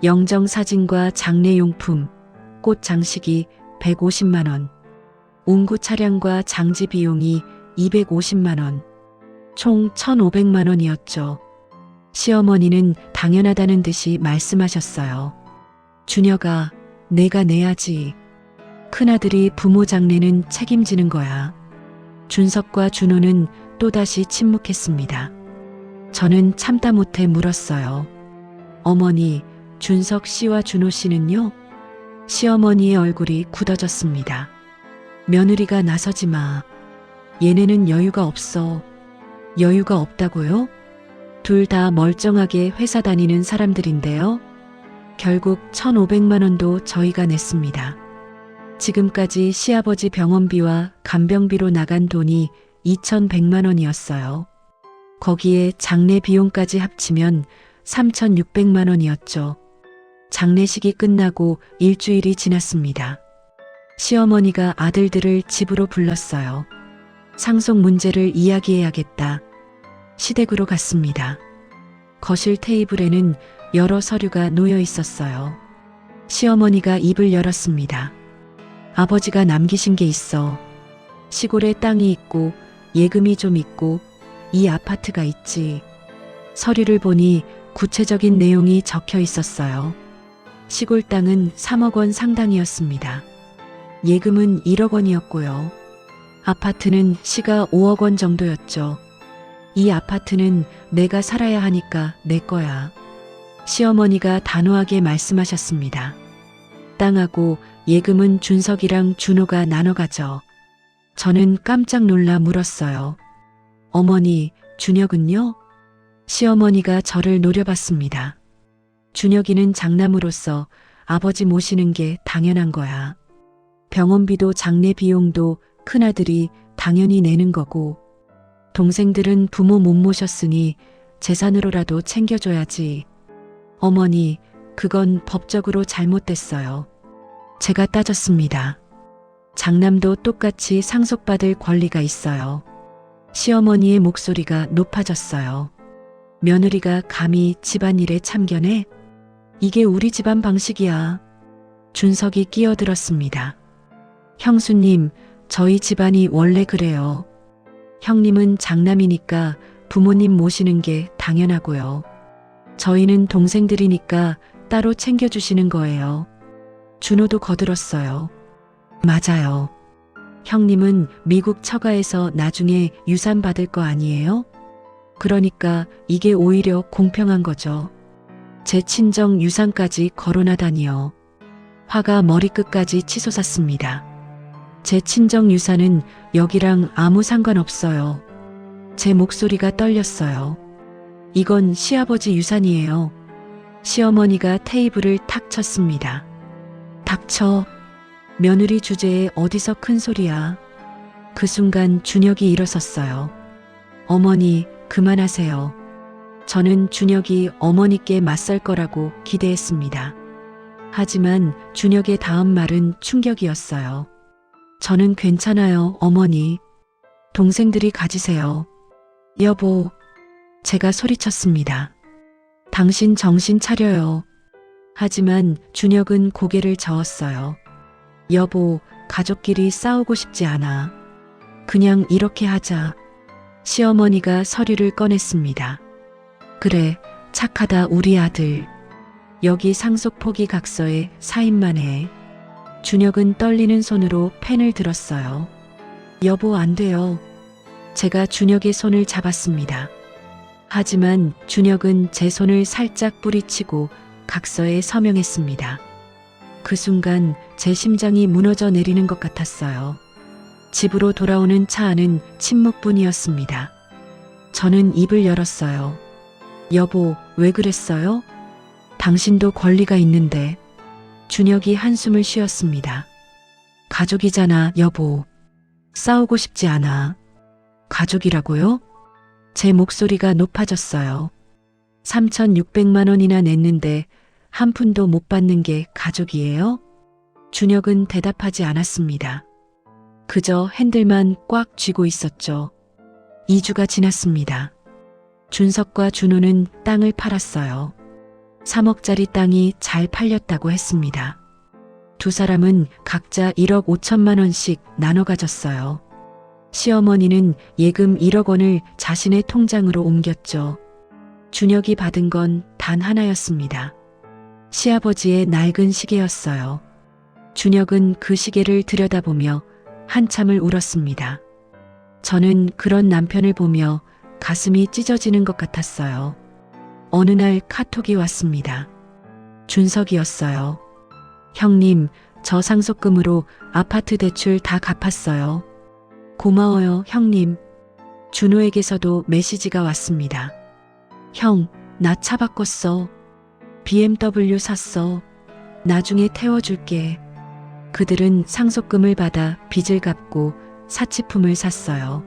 영정 사진과 장례용품, 꽃 장식이 150만 원. 운구 차량과 장지 비용이 250만 원. 총 1,500만 원이었죠. 시어머니는 당연하다는 듯이 말씀하셨어요. 준혁아, 내가 내야지. 큰아들이 부모 장례는 책임지는 거야. 준석과 준호는 또다시 침묵했습니다. 저는 참다 못해 물었어요. 어머니, 준석 씨와 준호 씨는요? 시어머니의 얼굴이 굳어졌습니다. 며느리가 나서지 마. 얘네는 여유가 없어. 여유가 없다고요? 둘 다 멀쩡하게 회사 다니는 사람들인데요. 결국 1,500만 원도 저희가 냈습니다. 지금까지 시아버지 병원비와 간병비로 나간 돈이 2,100만 원이었어요. 거기에 장례 비용까지 합치면 3,600만 원이었죠. 장례식이 끝나고 일주일이 지났습니다. 시어머니가 아들들을 집으로 불렀어요. 상속 문제를 이야기해야겠다. 시댁으로 갔습니다. 거실 테이블에는 여러 서류가 놓여 있었어요. 시어머니가 입을 열었습니다. 아버지가 남기신 게 있어. 시골에 땅이 있고 예금이 좀 있고 이 아파트가 있지. 서류를 보니 구체적인 내용이 적혀 있었어요. 시골 땅은 3억 원 상당이었습니다. 예금은 1억 원이었고요. 아파트는 시가 5억 원 정도였죠. 이 아파트는 내가 살아야 하니까 내 거야. 시어머니가 단호하게 말씀하셨습니다. 땅하고 예금은 준석이랑 준호가 나눠 가져. 저는 깜짝 놀라 물었어요. 어머니, 준혁은요? 시어머니가 저를 노려봤습니다. 준혁이는 장남으로서 아버지 모시는 게 당연한 거야. 병원비도 장례 비용도 큰아들이 당연히 내는 거고, 동생들은 부모 못 모셨으니 재산으로라도 챙겨줘야지. 어머니, 그건 법적으로 잘못됐어요. 제가 따졌습니다. 장남도 똑같이 상속받을 권리가 있어요. 시어머니의 목소리가 높아졌어요. 며느리가 감히 집안일에 참견해? 이게 우리 집안 방식이야. 준석이 끼어들었습니다. 형수님, 저희 집안이 원래 그래요. 형님은 장남이니까 부모님 모시는 게 당연하고요. 저희는 동생들이니까 따로 챙겨주시는 거예요. 준호도 거들었어요. 맞아요. 형님은 미국 처가에서 나중에 유산 받을 거 아니에요? 그러니까 이게 오히려 공평한 거죠. 제 친정 유산까지 거론하다니요. 화가 머리끝까지 치솟았습니다. 제 친정 유산은 여기랑 아무 상관없어요. 제 목소리가 떨렸어요. 이건 시아버지 유산이에요. 시어머니가 테이블을 탁 쳤습니다. 닥쳐. 며느리 주제에 어디서 큰 소리야. 그 순간 준혁이 일어섰어요. 어머니, 그만하세요. 저는 준혁이 어머니께 맞설 거라고 기대했습니다. 하지만 준혁의 다음 말은 충격이었어요. 저는 괜찮아요, 어머니. 동생들이 가지세요. 여보, 제가 소리쳤습니다. 당신 정신 차려요. 하지만 준혁은 고개를 저었어요. 여보, 가족끼리 싸우고 싶지 않아. 그냥 이렇게 하자. 시어머니가 서류를 꺼냈습니다. 그래, 착하다 우리 아들. 여기 상속 포기 각서에 사인만 해. 준혁은 떨리는 손으로 펜을 들었어요. 여보, 안 돼요. 제가 준혁의 손을 잡았습니다. 하지만 준혁은 제 손을 살짝 뿌리치고 각서에 서명했습니다. 그 순간 제 심장이 무너져 내리는 것 같았어요. 집으로 돌아오는 차 안은 침묵뿐이었습니다. 저는 입을 열었어요. 여보, 왜 그랬어요? 당신도 권리가 있는데. 준혁이 한숨을 쉬었습니다. 가족이잖아, 여보. 싸우고 싶지 않아. 가족이라고요? 제 목소리가 높아졌어요. 3,600만 원이나 냈는데 한 푼도 못 받는 게 가족이에요? 준혁은 대답하지 않았습니다. 그저 핸들만 꽉 쥐고 있었죠. 2주가 지났습니다. 준석과 준호는 땅을 팔았어요. 3억짜리 땅이 잘 팔렸다고 했습니다. 두 사람은 각자 1억 5천만 원씩 나눠 가졌어요. 시어머니는 예금 1억 원을 자신의 통장으로 옮겼죠. 준혁이 받은 건 단 하나였습니다. 시아버지의 낡은 시계였어요. 준혁은 그 시계를 들여다보며 한참을 울었습니다. 저는 그런 남편을 보며 가슴이 찢어지는 것 같았어요. 어느 날 카톡이 왔습니다. 준석이었어요. 형님, 저 상속금으로 아파트 대출 다 갚았어요. 고마워요, 형님. 준호에게서도 메시지가 왔습니다. 형, 나 차 바꿨어. BMW 샀어. 나중에 태워줄게. 그들은 상속금을 받아 빚을 갚고 사치품을 샀어요.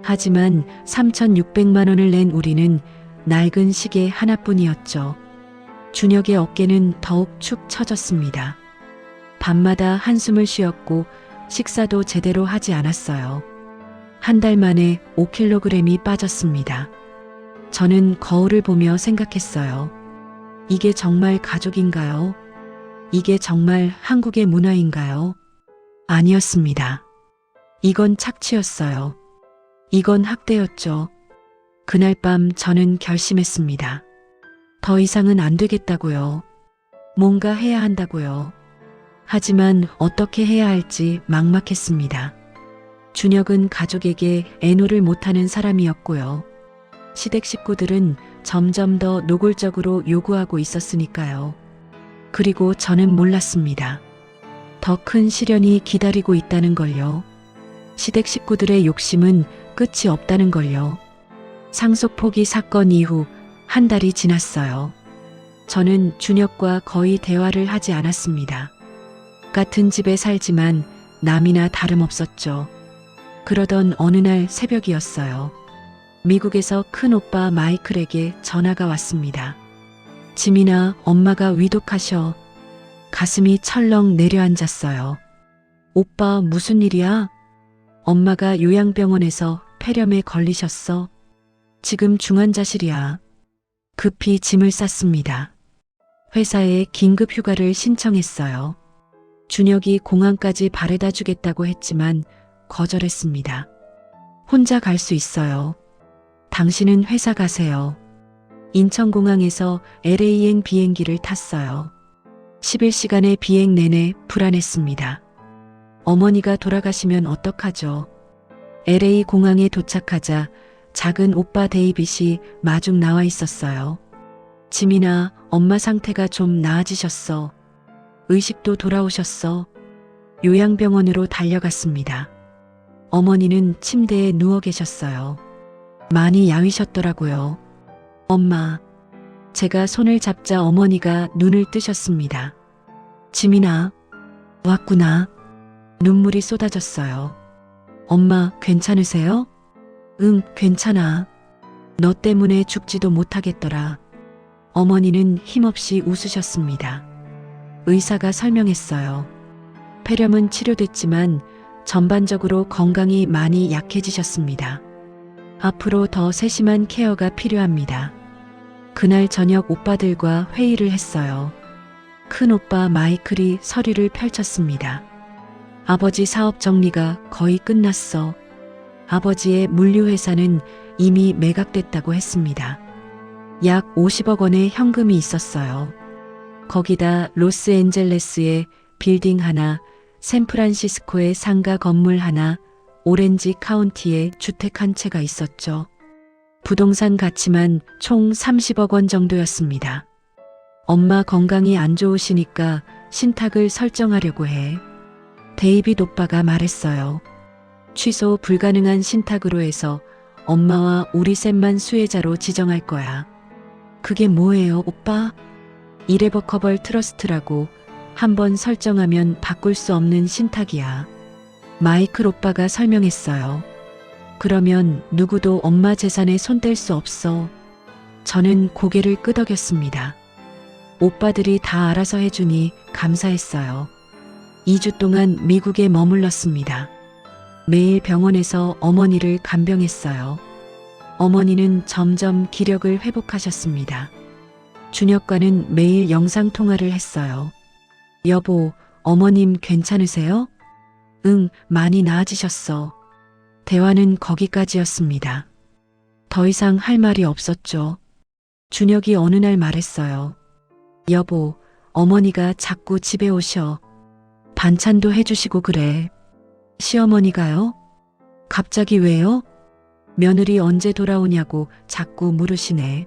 하지만 3,600만 원을 낸 우리는 낡은 시계 하나뿐이었죠. 준혁의 어깨는 더욱 축 처졌습니다. 밤마다 한숨을 쉬었고 식사도 제대로 하지 않았어요. 한 달 만에 5kg이 빠졌습니다. 저는 거울을 보며 생각했어요. 이게 정말 가족인가요? 이게 정말 한국의 문화인가요? 아니었습니다. 이건 착취였어요. 이건 학대였죠. 그날 밤 저는 결심했습니다. 더 이상은 안 되겠다고요. 뭔가 해야 한다고요. 하지만 어떻게 해야 할지 막막했습니다. 준혁은 가족에게 애노를 못하는 사람이었고요. 시댁 식구들은 점점 더 노골적으로 요구하고 있었으니까요. 그리고 저는 몰랐습니다. 더 큰 시련이 기다리고 있다는 걸요. 시댁 식구들의 욕심은 끝이 없다는 걸요. 상속 포기 사건 이후 한 달이 지났어요. 저는 준혁과 거의 대화를 하지 않았습니다. 같은 집에 살지만 남이나 다름없었죠. 그러던 어느 날 새벽이었어요. 미국에서 큰 오빠 마이클에게 전화가 왔습니다. 지민아, 엄마가 위독하셔. 가슴이 철렁 내려앉았어요. 오빠, 무슨 일이야? 엄마가 요양병원에서 폐렴에 걸리셨어. 지금 중환자실이야. 급히 짐을 쌌습니다. 회사에 긴급 휴가를 신청했어요. 준혁이 공항까지 바래다 주겠다고 했지만 거절했습니다. 혼자 갈 수 있어요. 당신은 회사 가세요. 인천공항에서 LA행 비행기를 탔어요. 11시간의 비행 내내 불안했습니다. 어머니가 돌아가시면 어떡하죠? LA 공항에 도착하자 작은 오빠 데이빗이 마중 나와 있었어요. 지민아, 엄마 상태가 좀 나아지셨어. 의식도 돌아오셨어. 요양병원으로 달려갔습니다. 어머니는 침대에 누워 계셨어요. 많이 야위셨더라고요. 엄마. 제가 손을 잡자 어머니가 눈을 뜨셨습니다. 지민아, 왔구나. 눈물이 쏟아졌어요. 엄마, 괜찮으세요? 응, 괜찮아. 너 때문에 죽지도 못하겠더라. 어머니는 힘없이 웃으셨습니다. 의사가 설명했어요. 폐렴은 치료됐지만 전반적으로 건강이 많이 약해지셨습니다. 앞으로 더 세심한 케어가 필요합니다. 그날 저녁 오빠들과 회의를 했어요. 큰 오빠 마이클이 서류를 펼쳤습니다. 아버지 사업 정리가 거의 끝났어. 아버지의 물류회사는 이미 매각됐다고 했습니다. 약 50억 원의 현금이 있었어요. 거기다 로스앤젤레스에 빌딩 하나, 샌프란시스코에 상가 건물 하나, 오렌지 카운티에 주택 한 채가 있었죠. 부동산 가치만 총 30억 원 정도였습니다. 엄마 건강이 안 좋으시니까 신탁을 설정하려고 해. 데이빗 오빠가 말했어요. 취소 불가능한 신탁으로 해서 엄마와 우리 셋만 수혜자로 지정할 거야. 그게 뭐예요, 오빠? 이레버커벌 트러스트라고 한번 설정하면 바꿀 수 없는 신탁이야. 마이클 오빠가 설명했어요. 그러면 누구도 엄마 재산에 손댈 수 없어. 저는 고개를 끄덕였습니다. 오빠들이 다 알아서 해주니 감사했어요. 2주 동안 미국에 머물렀습니다. 매일 병원에서 어머니를 간병했어요. 어머니는 점점 기력을 회복하셨습니다. 준혁과는 매일 영상통화를 했어요. 여보, 어머님 괜찮으세요? 응, 많이 나아지셨어. 대화는 거기까지였습니다. 더 이상 할 말이 없었죠. 준혁이 어느 날 말했어요. 여보, 어머니가 자꾸 집에 오셔. 반찬도 해주시고 그래. 시어머니가요? 갑자기 왜요? 며느리 언제 돌아오냐고 자꾸 물으시네.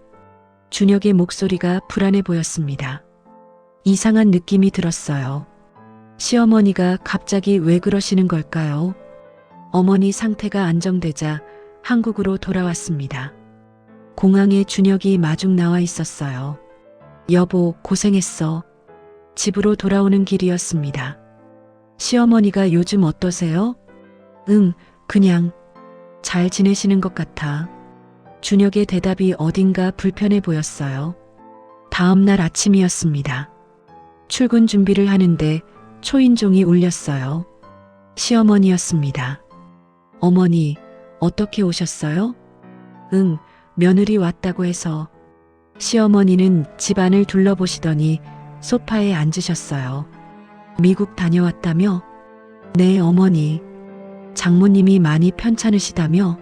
준혁의 목소리가 불안해 보였습니다. 이상한 느낌이 들었어요. 시어머니가 갑자기 왜 그러시는 걸까요? 어머니 상태가 안정되자 한국으로 돌아왔습니다. 공항에 준혁이 마중 나와 있었어요. 여보, 고생했어. 집으로 돌아오는 길이었습니다. 시어머니가 요즘 어떠세요? 응, 그냥. 잘 지내시는 것 같아. 준혁의 대답이 어딘가 불편해 보였어요. 다음 날 아침이었습니다. 출근 준비를 하는데 초인종이 울렸어요. 시어머니였습니다. 어머니, 어떻게 오셨어요? 응, 며느리 왔다고 해서. 시어머니는 집안을 둘러보시더니 소파에 앉으셨어요. 미국 다녀왔다며? 네, 어머니. 장모님이 많이 편찮으시다며?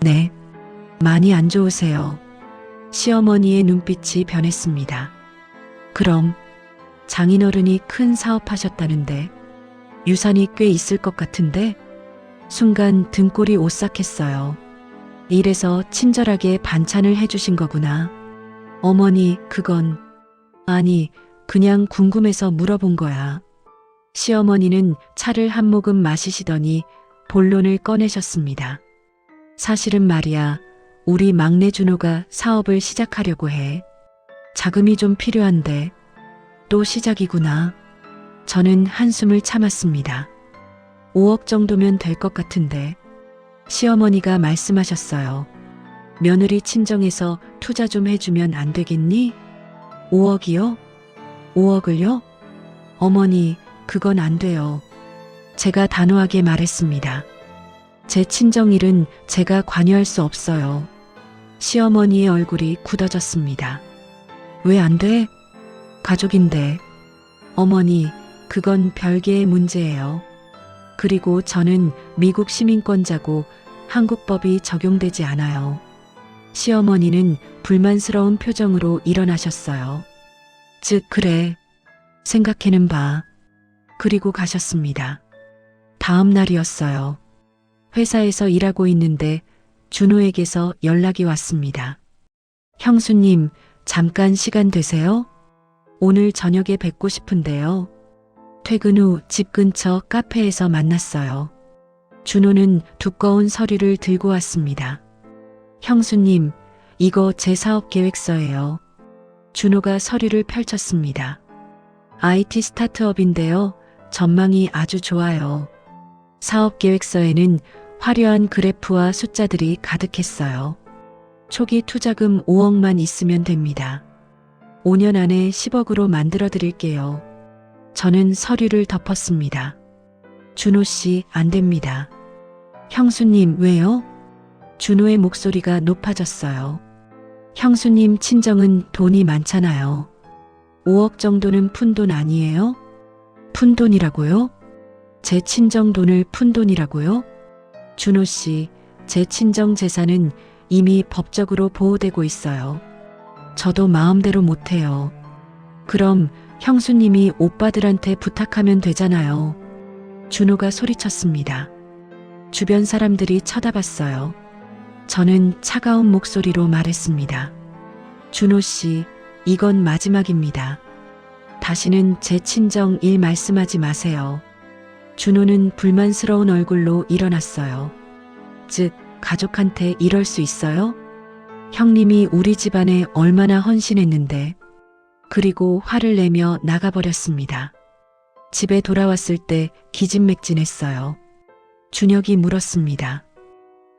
네, 많이 안 좋으세요. 시어머니의 눈빛이 변했습니다. 그럼 장인어른이 큰 사업하셨다는데 유산이 꽤 있을 것 같은데? 순간 등골이 오싹했어요. 이래서 친절하게 반찬을 해주신 거구나. 어머니, 그건... 아니, 그냥 궁금해서 물어본 거야. 시어머니는 차를 한 모금 마시시더니 본론을 꺼내셨습니다. 사실은 말이야, 우리 막내 준호가 사업을 시작하려고 해. 자금이 좀 필요한데. 또 시작이구나. 저는 한숨을 참았습니다. 5억 정도면 될 것 같은데. 시어머니가 말씀하셨어요. 며느리 친정에서 투자 좀 해주면 안 되겠니? 5억이요? 5억을요? 어머니, 그건 안 돼요. 제가 단호하게 말했습니다. 제 친정일은 제가 관여할 수 없어요. 시어머니의 얼굴이 굳어졌습니다. 왜 안 돼? 가족인데. 어머니, 그건 별개의 문제예요. 그리고 저는 미국 시민권자고 한국법이 적용되지 않아요. 시어머니는 불만스러운 표정으로 일어나셨어요. 즉, 그래. 생각해는 봐. 그리고 가셨습니다. 다음 날이었어요. 회사에서 일하고 있는데 준호에게서 연락이 왔습니다. 형수님, 잠깐 시간 되세요? 오늘 저녁에 뵙고 싶은데요. 퇴근 후 집 근처 카페에서 만났어요. 준호는 두꺼운 서류를 들고 왔습니다. 형수님, 이거 제 사업 계획서예요. 준호가 서류를 펼쳤습니다. IT 스타트업인데요. 전망이 아주 좋아요. 사업 계획서에는 화려한 그래프와 숫자들이 가득했어요. 초기 투자금 5억만 있으면 됩니다. 5년 안에 10억으로 만들어 드릴게요. 저는 서류를 덮었습니다. 준호 씨, 안 됩니다. 형수님, 왜요? 준호의 목소리가 높아졌어요. 형수님 친정은 돈이 많잖아요. 5억 정도는 푼돈 아니에요? 푼돈이라고요? 제 친정 돈을 푼돈이라고요? 준호 씨, 제 친정 재산은 이미 법적으로 보호되고 있어요. 저도 마음대로 못해요. 그럼 형수님이 오빠들한테 부탁하면 되잖아요. 준호가 소리쳤습니다. 주변 사람들이 쳐다봤어요. 저는 차가운 목소리로 말했습니다. 준호 씨, 이건 마지막입니다. 다시는 제 친정 일 말씀하지 마세요. 준호는 불만스러운 얼굴로 일어났어요. 즉, 가족한테 이럴 수 있어요? 형님이 우리 집안에 얼마나 헌신했는데. 그리고 화를 내며 나가버렸습니다. 집에 돌아왔을 때 기진맥진했어요. 준혁이 물었습니다.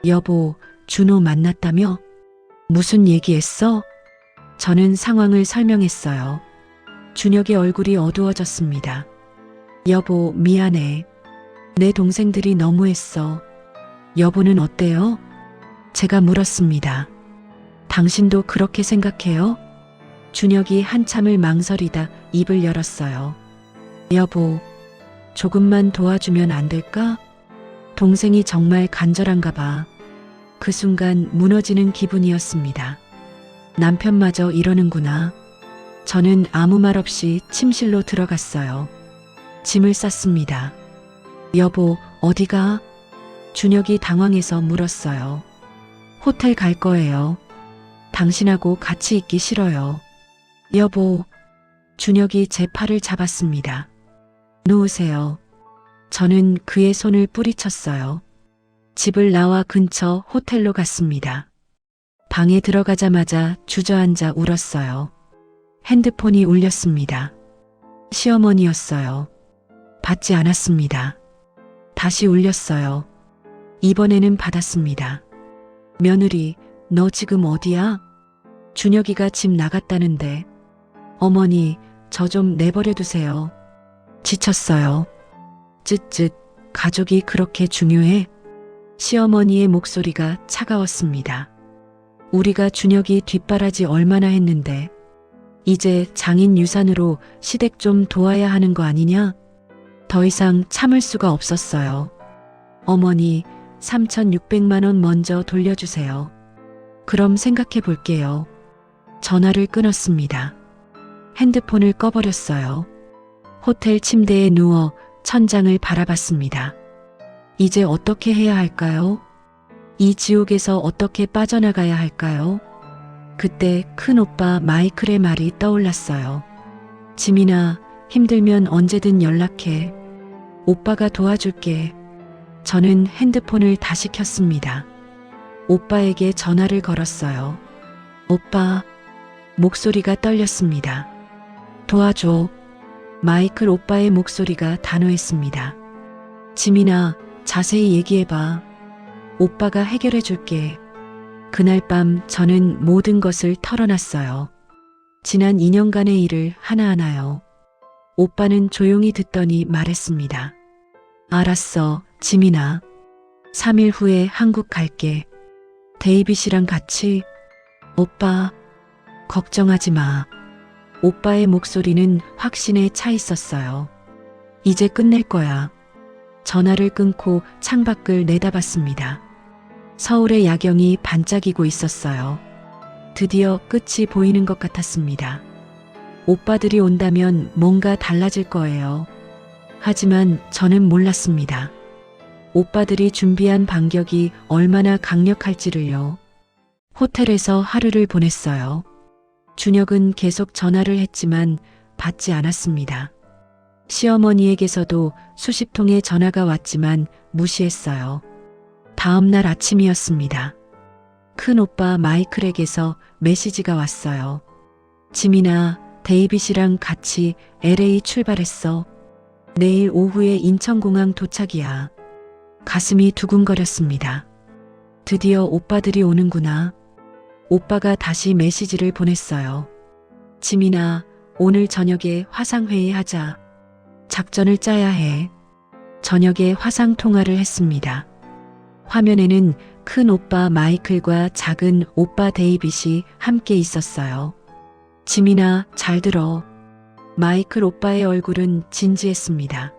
여보, 준호 만났다며? 무슨 얘기했어? 저는 상황을 설명했어요. 준혁의 얼굴이 어두워졌습니다. 여보, 미안해. 내 동생들이 너무했어. 여보는 어때요? 제가 물었습니다. 당신도 그렇게 생각해요? 준혁이 한참을 망설이다 입을 열었어요. 여보, 조금만 도와주면 안 될까? 동생이 정말 간절한가 봐. 그 순간 무너지는 기분이었습니다. 남편마저 이러는구나. 저는 아무 말 없이 침실로 들어갔어요. 짐을 쌌습니다. 여보, 어디가? 준혁이 당황해서 물었어요. 호텔 갈 거예요. 당신하고 같이 있기 싫어요. 여보, 준혁이 제 팔을 잡았습니다. 누우세요. 저는 그의 손을 뿌리쳤어요. 집을 나와 근처 호텔로 갔습니다. 방에 들어가자마자 주저앉아 울었어요. 핸드폰이 울렸습니다. 시어머니였어요. 받지 않았습니다. 다시 울렸어요. 이번에는 받았습니다. 며느리, 너 지금 어디야? 준혁이가 집 나갔다는데. 어머니, 저 좀 내버려 두세요. 지쳤어요. 쯧쯧, 가족이 그렇게 중요해? 시어머니의 목소리가 차가웠습니다. 우리가 준혁이 뒷바라지 얼마나 했는데. 이제 장인 유산으로 시댁 좀 도와야 하는 거 아니냐? 더 이상 참을 수가 없었어요. 어머니, 3,600만 원 먼저 돌려주세요. 그럼 생각해 볼게요. 전화를 끊었습니다. 핸드폰을 꺼버렸어요. 호텔 침대에 누워 천장을 바라봤습니다. 이제 어떻게 해야 할까요? 이 지옥에서 어떻게 빠져나가야 할까요? 그때 큰 오빠 마이클의 말이 떠올랐어요. 지민아, 힘들면 언제든 연락해. 오빠가 도와줄게. 저는 핸드폰을 다시 켰습니다. 오빠에게 전화를 걸었어요. 오빠, 목소리가 떨렸습니다. 도와줘. 마이클 오빠의 목소리가 단호했습니다. 지민아, 자세히 얘기해봐. 오빠가 해결해 줄게. 그날 밤 저는 모든 것을 털어놨어요. 지난 2년간의 일을 하나하나요. 오빠는 조용히 듣더니 말했습니다. 알았어, 지민아. 3일 후에 한국 갈게. 데이빗이랑 같이. 오빠, 걱정하지 마. 오빠의 목소리는 확신에 차 있었어요. 이제 끝낼 거야. 전화를 끊고 창밖을 내다봤습니다. 서울의 야경이 반짝이고 있었어요. 드디어 끝이 보이는 것 같았습니다. 오빠들이 온다면 뭔가 달라질 거예요. 하지만 저는 몰랐습니다. 오빠들이 준비한 반격이 얼마나 강력할지를요. 호텔에서 하루를 보냈어요. 준혁은 계속 전화를 했지만 받지 않았습니다. 시어머니에게서도 수십 통의 전화가 왔지만 무시했어요. 다음 날 아침이었습니다. 큰 오빠 마이클에게서 메시지가 왔어요. 지민아, 데이빗이랑 같이 LA 출발했어. 내일 오후에 인천공항 도착이야. 가슴이 두근거렸습니다. 드디어 오빠들이 오는구나. 오빠가 다시 메시지를 보냈어요. 지민아, 오늘 저녁에 화상회의 하자. 작전을 짜야 해. 저녁에 화상 통화를 했습니다. 화면에는 큰 오빠 마이클과 작은 오빠 데이빗이 함께 있었어요. 지민아, 잘 들어. 마이클 오빠의 얼굴은 진지했습니다.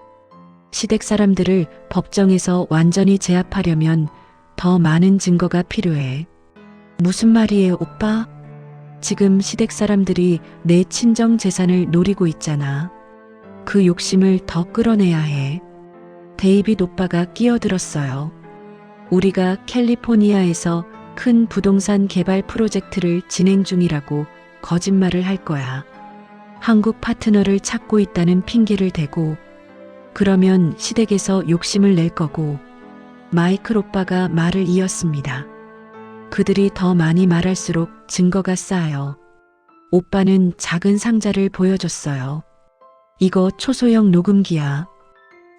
시댁 사람들을 법정에서 완전히 제압하려면 더 많은 증거가 필요해. 무슨 말이에요, 오빠? 지금 시댁 사람들이 내 친정 재산을 노리고 있잖아. 그 욕심을 더 끌어내야 해. 데이빗 오빠가 끼어들었어요. 우리가 캘리포니아에서 큰 부동산 개발 프로젝트를 진행 중이라고 거짓말을 할 거야. 한국 파트너를 찾고 있다는 핑계를 대고, 그러면 시댁에서 욕심을 낼 거고. 마이클 오빠가 말을 이었습니다. 그들이 더 많이 말할수록 증거가 쌓여. 오빠는 작은 상자를 보여줬어요. 이거 초소형 녹음기야.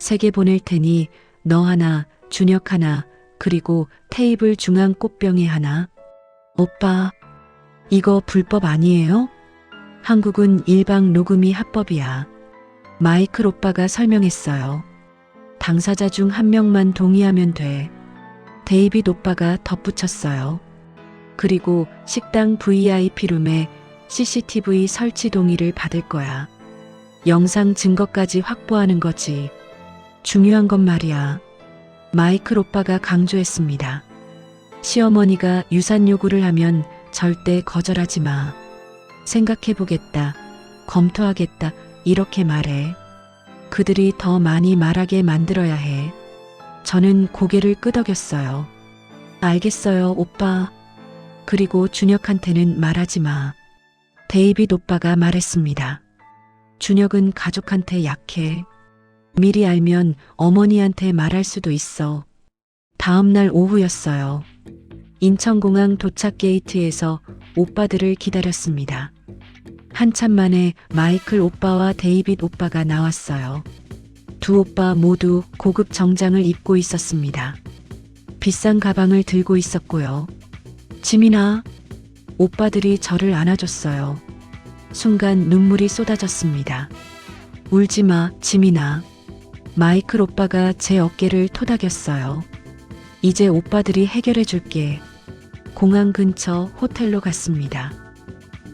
3개 보낼 테니 너 하나, 준혁 하나, 그리고 테이블 중앙 꽃병에 하나. 오빠, 이거 불법 아니에요? 한국은 일방 녹음이 합법이야. 마이클 오빠가 설명했어요. 당사자 중 한 명만 동의하면 돼. 데이빗 오빠가 덧붙였어요. 그리고 식당 VIP룸에 CCTV 설치 동의를 받을 거야. 영상 증거까지 확보하는 거지. 중요한 건 말이야. 마이클 오빠가 강조했습니다. 시어머니가 유산 요구를 하면 절대 거절하지 마. 생각해보겠다. 검토하겠다. 이렇게 말해. 그들이 더 많이 말하게 만들어야 해. 저는 고개를 끄덕였어요. 알겠어요, 오빠. 그리고 준혁한테는 말하지 마. 데이빗 오빠가 말했습니다. 준혁은 가족한테 약해. 미리 알면 어머니한테 말할 수도 있어. 다음 날 오후였어요. 인천공항 도착 게이트에서 오빠들을 기다렸습니다. 한참 만에 마이클 오빠와 데이빗 오빠가 나왔어요. 두 오빠 모두 고급 정장을 입고 있었습니다. 비싼 가방을 들고 있었고요. 지민아, 오빠들이 저를 안아줬어요. 순간 눈물이 쏟아졌습니다. 울지 마, 지민아. 마이클 오빠가 제 어깨를 토닥였어요. 이제 오빠들이 해결해 줄게. 공항 근처 호텔로 갔습니다.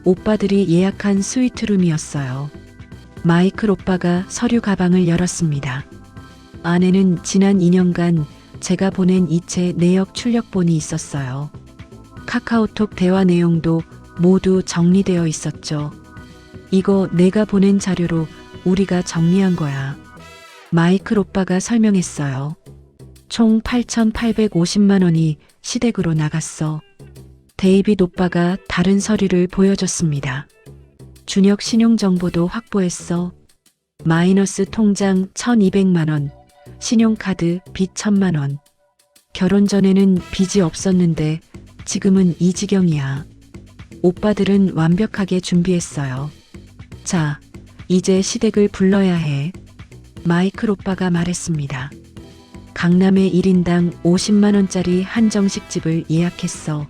오빠들이 예약한 스위트룸이었어요. 마이클 오빠가 서류 가방을 열었습니다. 안에는 지난 2년간 제가 보낸 이체 내역 출력본이 있었어요. 카카오톡 대화 내용도 모두 정리되어 있었죠. 이거 내가 보낸 자료로 우리가 정리한 거야. 마이클 오빠가 설명했어요. 총 8,850만 원이 시댁으로 나갔어. 데이빗 오빠가 다른 서류를 보여줬습니다. 준혁 신용정보도 확보했어. 마이너스 통장 1,200만 원, 신용카드 빚 1,000만 원. 결혼 전에는 빚이 없었는데 지금은 이 지경이야. 오빠들은 완벽하게 준비했어요. 자, 이제 시댁을 불러야 해. 마이클 오빠가 말했습니다. 강남에 1인당 50만 원짜리 한정식 집을 예약했어.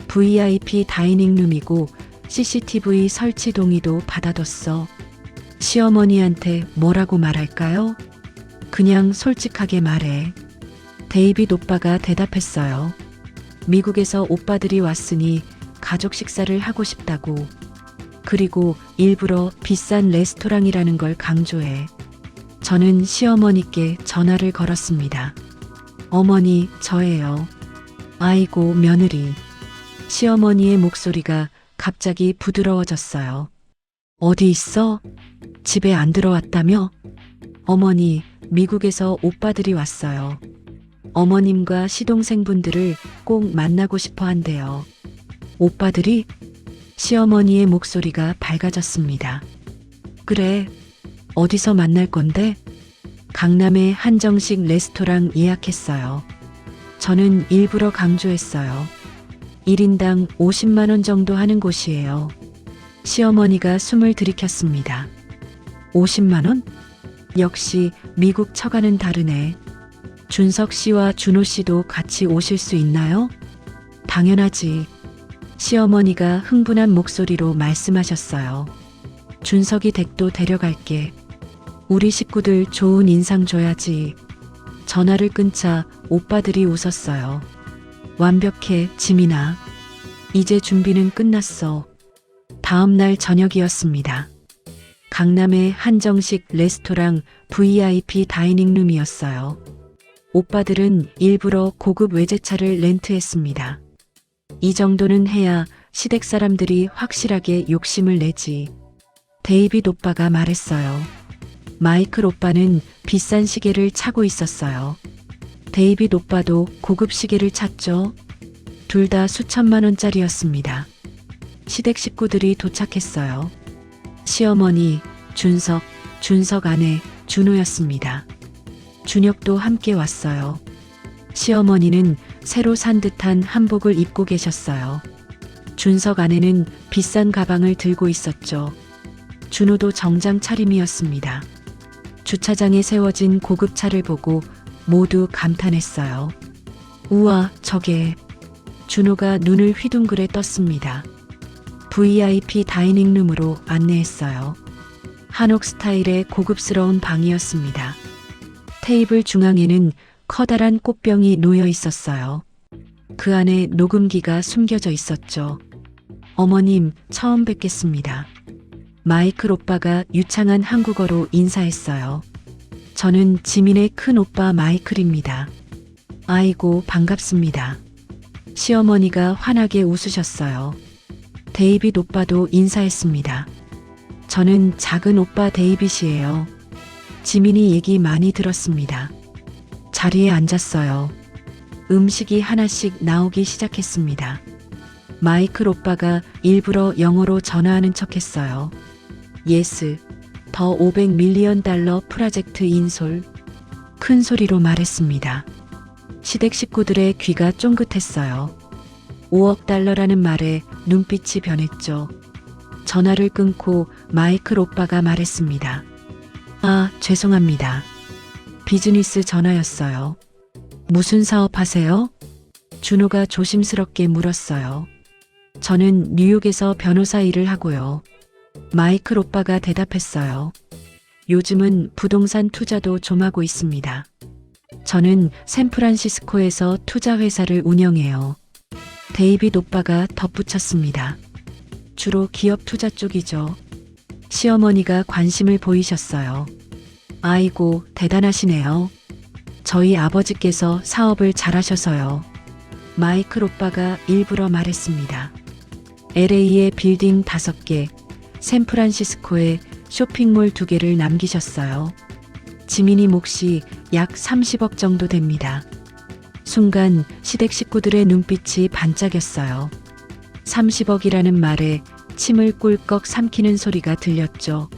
VIP 다이닝룸이고 CCTV 설치 동의도 받아뒀어. 시어머니한테 뭐라고 말할까요? 그냥 솔직하게 말해. 데이빗 오빠가 대답했어요. 미국에서 오빠들이 왔으니 가족 식사를 하고 싶다고. 그리고 일부러 비싼 레스토랑이라는 걸 강조해. 저는 시어머니께 전화를 걸었습니다. 어머니, 저예요. 아이고, 며느리. 시어머니의 목소리가 갑자기 부드러워졌어요. 어디 있어? 집에 안 들어왔다며? 어머니, 미국에서 오빠들이 왔어요. 어머님과 시동생분들을 꼭 만나고 싶어 한대요. 오빠들이? 시어머니의 목소리가 밝아졌습니다. 그래, 어디서 만날 건데? 강남의 한정식 레스토랑 예약했어요. 저는 일부러 강조했어요. 1인당 50만 원 정도 하는 곳이에요. 시어머니가 숨을 들이켰습니다. 50만 원? 역시 미국 처가는 다르네. 준석 씨와 준호 씨도 같이 오실 수 있나요? 당연하지. 시어머니가 흥분한 목소리로 말씀하셨어요. 준석이 댁도 데려갈게. 우리 식구들 좋은 인상 줘야지. 전화를 끊자 오빠들이 웃었어요. 완벽해, 지민아. 이제 준비는 끝났어. 다음 날 저녁이었습니다. 강남의 한정식 레스토랑 VIP 다이닝룸이었어요. 오빠들은 일부러 고급 외제차를 렌트했습니다. 이 정도는 해야 시댁 사람들이 확실하게 욕심을 내지. 데이빗 오빠가 말했어요. 마이클 오빠는 비싼 시계를 차고 있었어요. 데이빗 오빠도 고급 시계를 찼죠. 둘 다 수천만 원짜리였습니다. 시댁 식구들이 도착했어요. 시어머니, 준석 아내, 준호였습니다. 준혁도 함께 왔어요. 시어머니는 새로 산 듯한 한복을 입고 계셨어요. 준석 아내는 비싼 가방을 들고 있었죠. 준호도 정장 차림이었습니다. 주차장에 세워진 고급차를 보고 모두 감탄했어요. 우와, 저게. 준호가 눈을 휘둥그레 떴습니다. VIP 다이닝룸으로 안내했어요. 한옥 스타일의 고급스러운 방이었습니다. 테이블 중앙에는 커다란 꽃병이 놓여 있었어요. 그 안에 녹음기가 숨겨져 있었죠. 어머님, 처음 뵙겠습니다. 마이클 오빠가 유창한 한국어로 인사했어요. 저는 지민의 큰 오빠 마이클입니다. 아이고, 반갑습니다. 시어머니가 환하게 웃으셨어요. 데이빗 오빠도 인사했습니다. 저는 작은 오빠 데이빗이에요. 지민이 얘기 많이 들었습니다. 자리에 앉았어요. 음식이 하나씩 나오기 시작했습니다. 마이클 오빠가 일부러 영어로 전화하는 척했어요. 예스, 더 500 밀리언 달러 프로젝트 인솔. 큰 소리로 말했습니다. 시댁 식구들의 귀가 쫑긋했어요. 5억 달러라는 말에 눈빛이 변했죠. 전화를 끊고 마이클 오빠가 말했습니다. 아, 죄송합니다. 비즈니스 전화였어요. 무슨 사업 하세요? 준호가 조심스럽게 물었어요. 저는 뉴욕에서 변호사 일을 하고요. 마이클 오빠가 대답했어요. 요즘은 부동산 투자도 좀 하고 있습니다. 저는 샌프란시스코에서 투자 회사를 운영해요. 데이빗 오빠가 덧붙였습니다. 주로 기업 투자 쪽이죠. 시어머니가 관심을 보이셨어요. 아이고, 대단하시네요. 저희 아버지께서 사업을 잘하셔서요. 마이클 오빠가 일부러 말했습니다. LA에 빌딩 5개, 샌프란시스코에 쇼핑몰 2개를 남기셨어요. 지민이 몫이 약 30억 정도 됩니다. 순간 시댁 식구들의 눈빛이 반짝였어요. 30억이라는 말에 침을 꿀꺽 삼키는 소리가 들렸죠.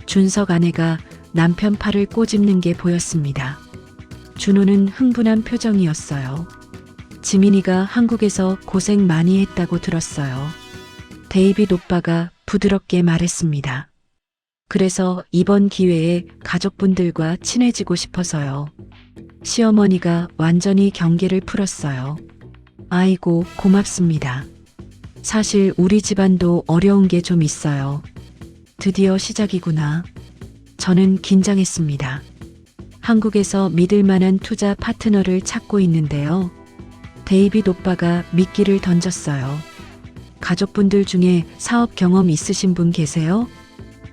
준석 아내가 남편 팔을 꼬집는 게 보였습니다. 준호는 흥분한 표정이었어요. 지민이가 한국에서 고생 많이 했다고 들었어요. 데이빗 오빠가 부드럽게 말했습니다. 그래서 이번 기회에 가족분들과 친해지고 싶어서요. 시어머니가 완전히 경계를 풀었어요. 아이고, 고맙습니다. 사실 우리 집안도 어려운 게 좀 있어요. 드디어 시작이구나. 저는 긴장했습니다. 한국에서 믿을 만한 투자 파트너를 찾고 있는데요. 데이빗 오빠가 미끼를 던졌어요. 가족분들 중에 사업 경험 있으신 분 계세요?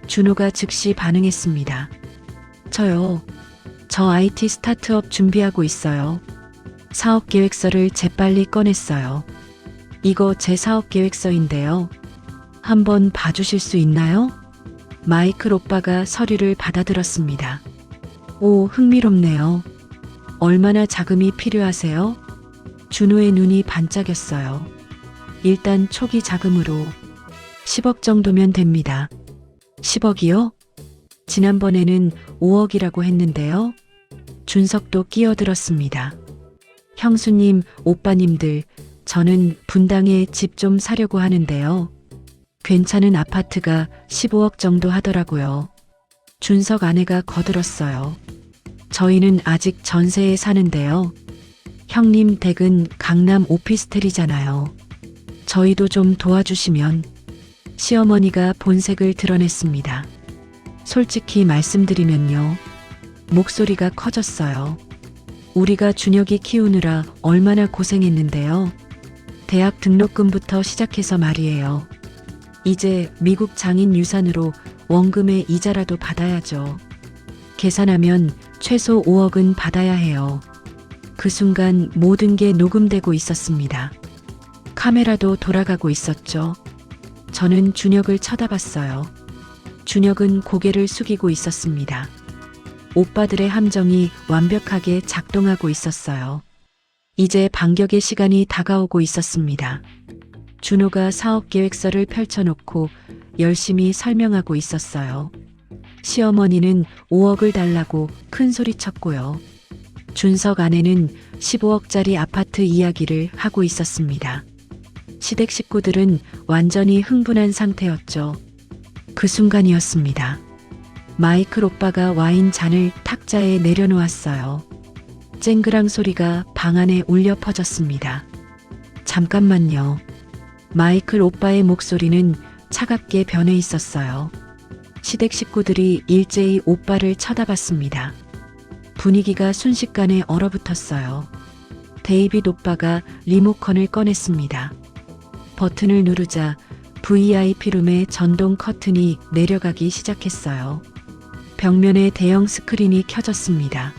준호가 즉시 반응했습니다. 저요. 저 IT 스타트업 준비하고 있어요. 사업 계획서를 재빨리 꺼냈어요. 이거 제 사업 계획서인데요. 한번 봐주실 수 있나요? 마이클 오빠가 서류를 받아들었습니다. 오, 흥미롭네요. 얼마나 자금이 필요하세요? 준호의 눈이 반짝였어요. 일단 초기 자금으로 10억 정도면 됩니다. 10억이요? 지난번에는 5억이라고 했는데요. 준석도 끼어들었습니다. 형수님, 오빠님들, 저는 분당에 집 좀 사려고 하는데요. 괜찮은 아파트가 15억 정도 하더라고요. 준석 아내가 거들었어요. 저희는 아직 전세에 사는데요. 형님 댁은 강남 오피스텔이잖아요. 저희도 좀 도와주시면. 시어머니가 본색을 드러냈습니다. 솔직히 말씀드리면요. 목소리가 커졌어요. 우리가 준혁이 키우느라 얼마나 고생했는데요. 대학 등록금부터 시작해서 말이에요. 이제 미국 장인 유산으로 원금의 이자라도 받아야죠. 계산하면 최소 5억은 받아야 해요. 그 순간 모든 게 녹음되고 있었습니다. 카메라도 돌아가고 있었죠. 저는 준혁을 쳐다봤어요. 준혁은 고개를 숙이고 있었습니다. 오빠들의 함정이 완벽하게 작동하고 있었어요. 이제 반격의 시간이 다가오고 있었습니다. 준호가 사업 계획서를 펼쳐놓고 열심히 설명하고 있었어요. 시어머니는 5억을 달라고 큰 소리 쳤고요. 준석 아내는 15억짜리 아파트 이야기를 하고 있었습니다. 시댁 식구들은 완전히 흥분한 상태였죠. 그 순간이었습니다. 마이클 오빠가 와인 잔을 탁자에 내려놓았어요. 쨍그랑 소리가 방 안에 울려 퍼졌습니다. 잠깐만요. 마이클 오빠의 목소리는 차갑게 변해 있었어요. 시댁 식구들이 일제히 오빠를 쳐다봤습니다. 분위기가 순식간에 얼어붙었어요. 데이빗 오빠가 리모컨을 꺼냈습니다. 버튼을 누르자 VIP룸의 전동 커튼이 내려가기 시작했어요. 벽면에 대형 스크린이 켜졌습니다.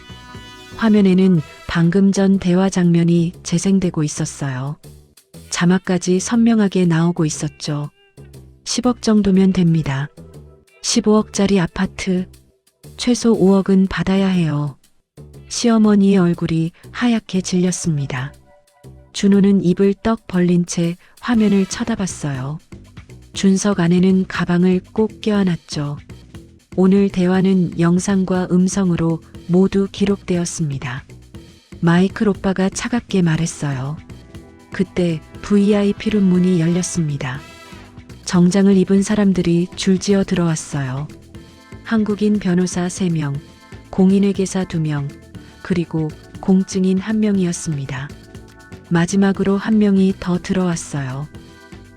화면에는 방금 전 대화 장면이 재생되고 있었어요. 자막까지 선명하게 나오고 있었죠. 10억 정도면 됩니다. 15억짜리 아파트. 최소 5억은 받아야 해요. 시어머니의 얼굴이 하얗게 질렸습니다. 준호는 입을 떡 벌린 채 화면을 쳐다봤어요. 준석 아내는 가방을 꼭 껴안았죠. 오늘 대화는 영상과 음성으로 모두 기록되었습니다. 마이클 오빠가 차갑게 말했어요. 그때 VIP룸 문이 열렸습니다. 정장을 입은 사람들이 줄지어 들어왔어요. 한국인 변호사 3명, 공인회계사 2명, 그리고 공증인 한 명이었습니다. 마지막으로 한 명이 더 들어왔어요.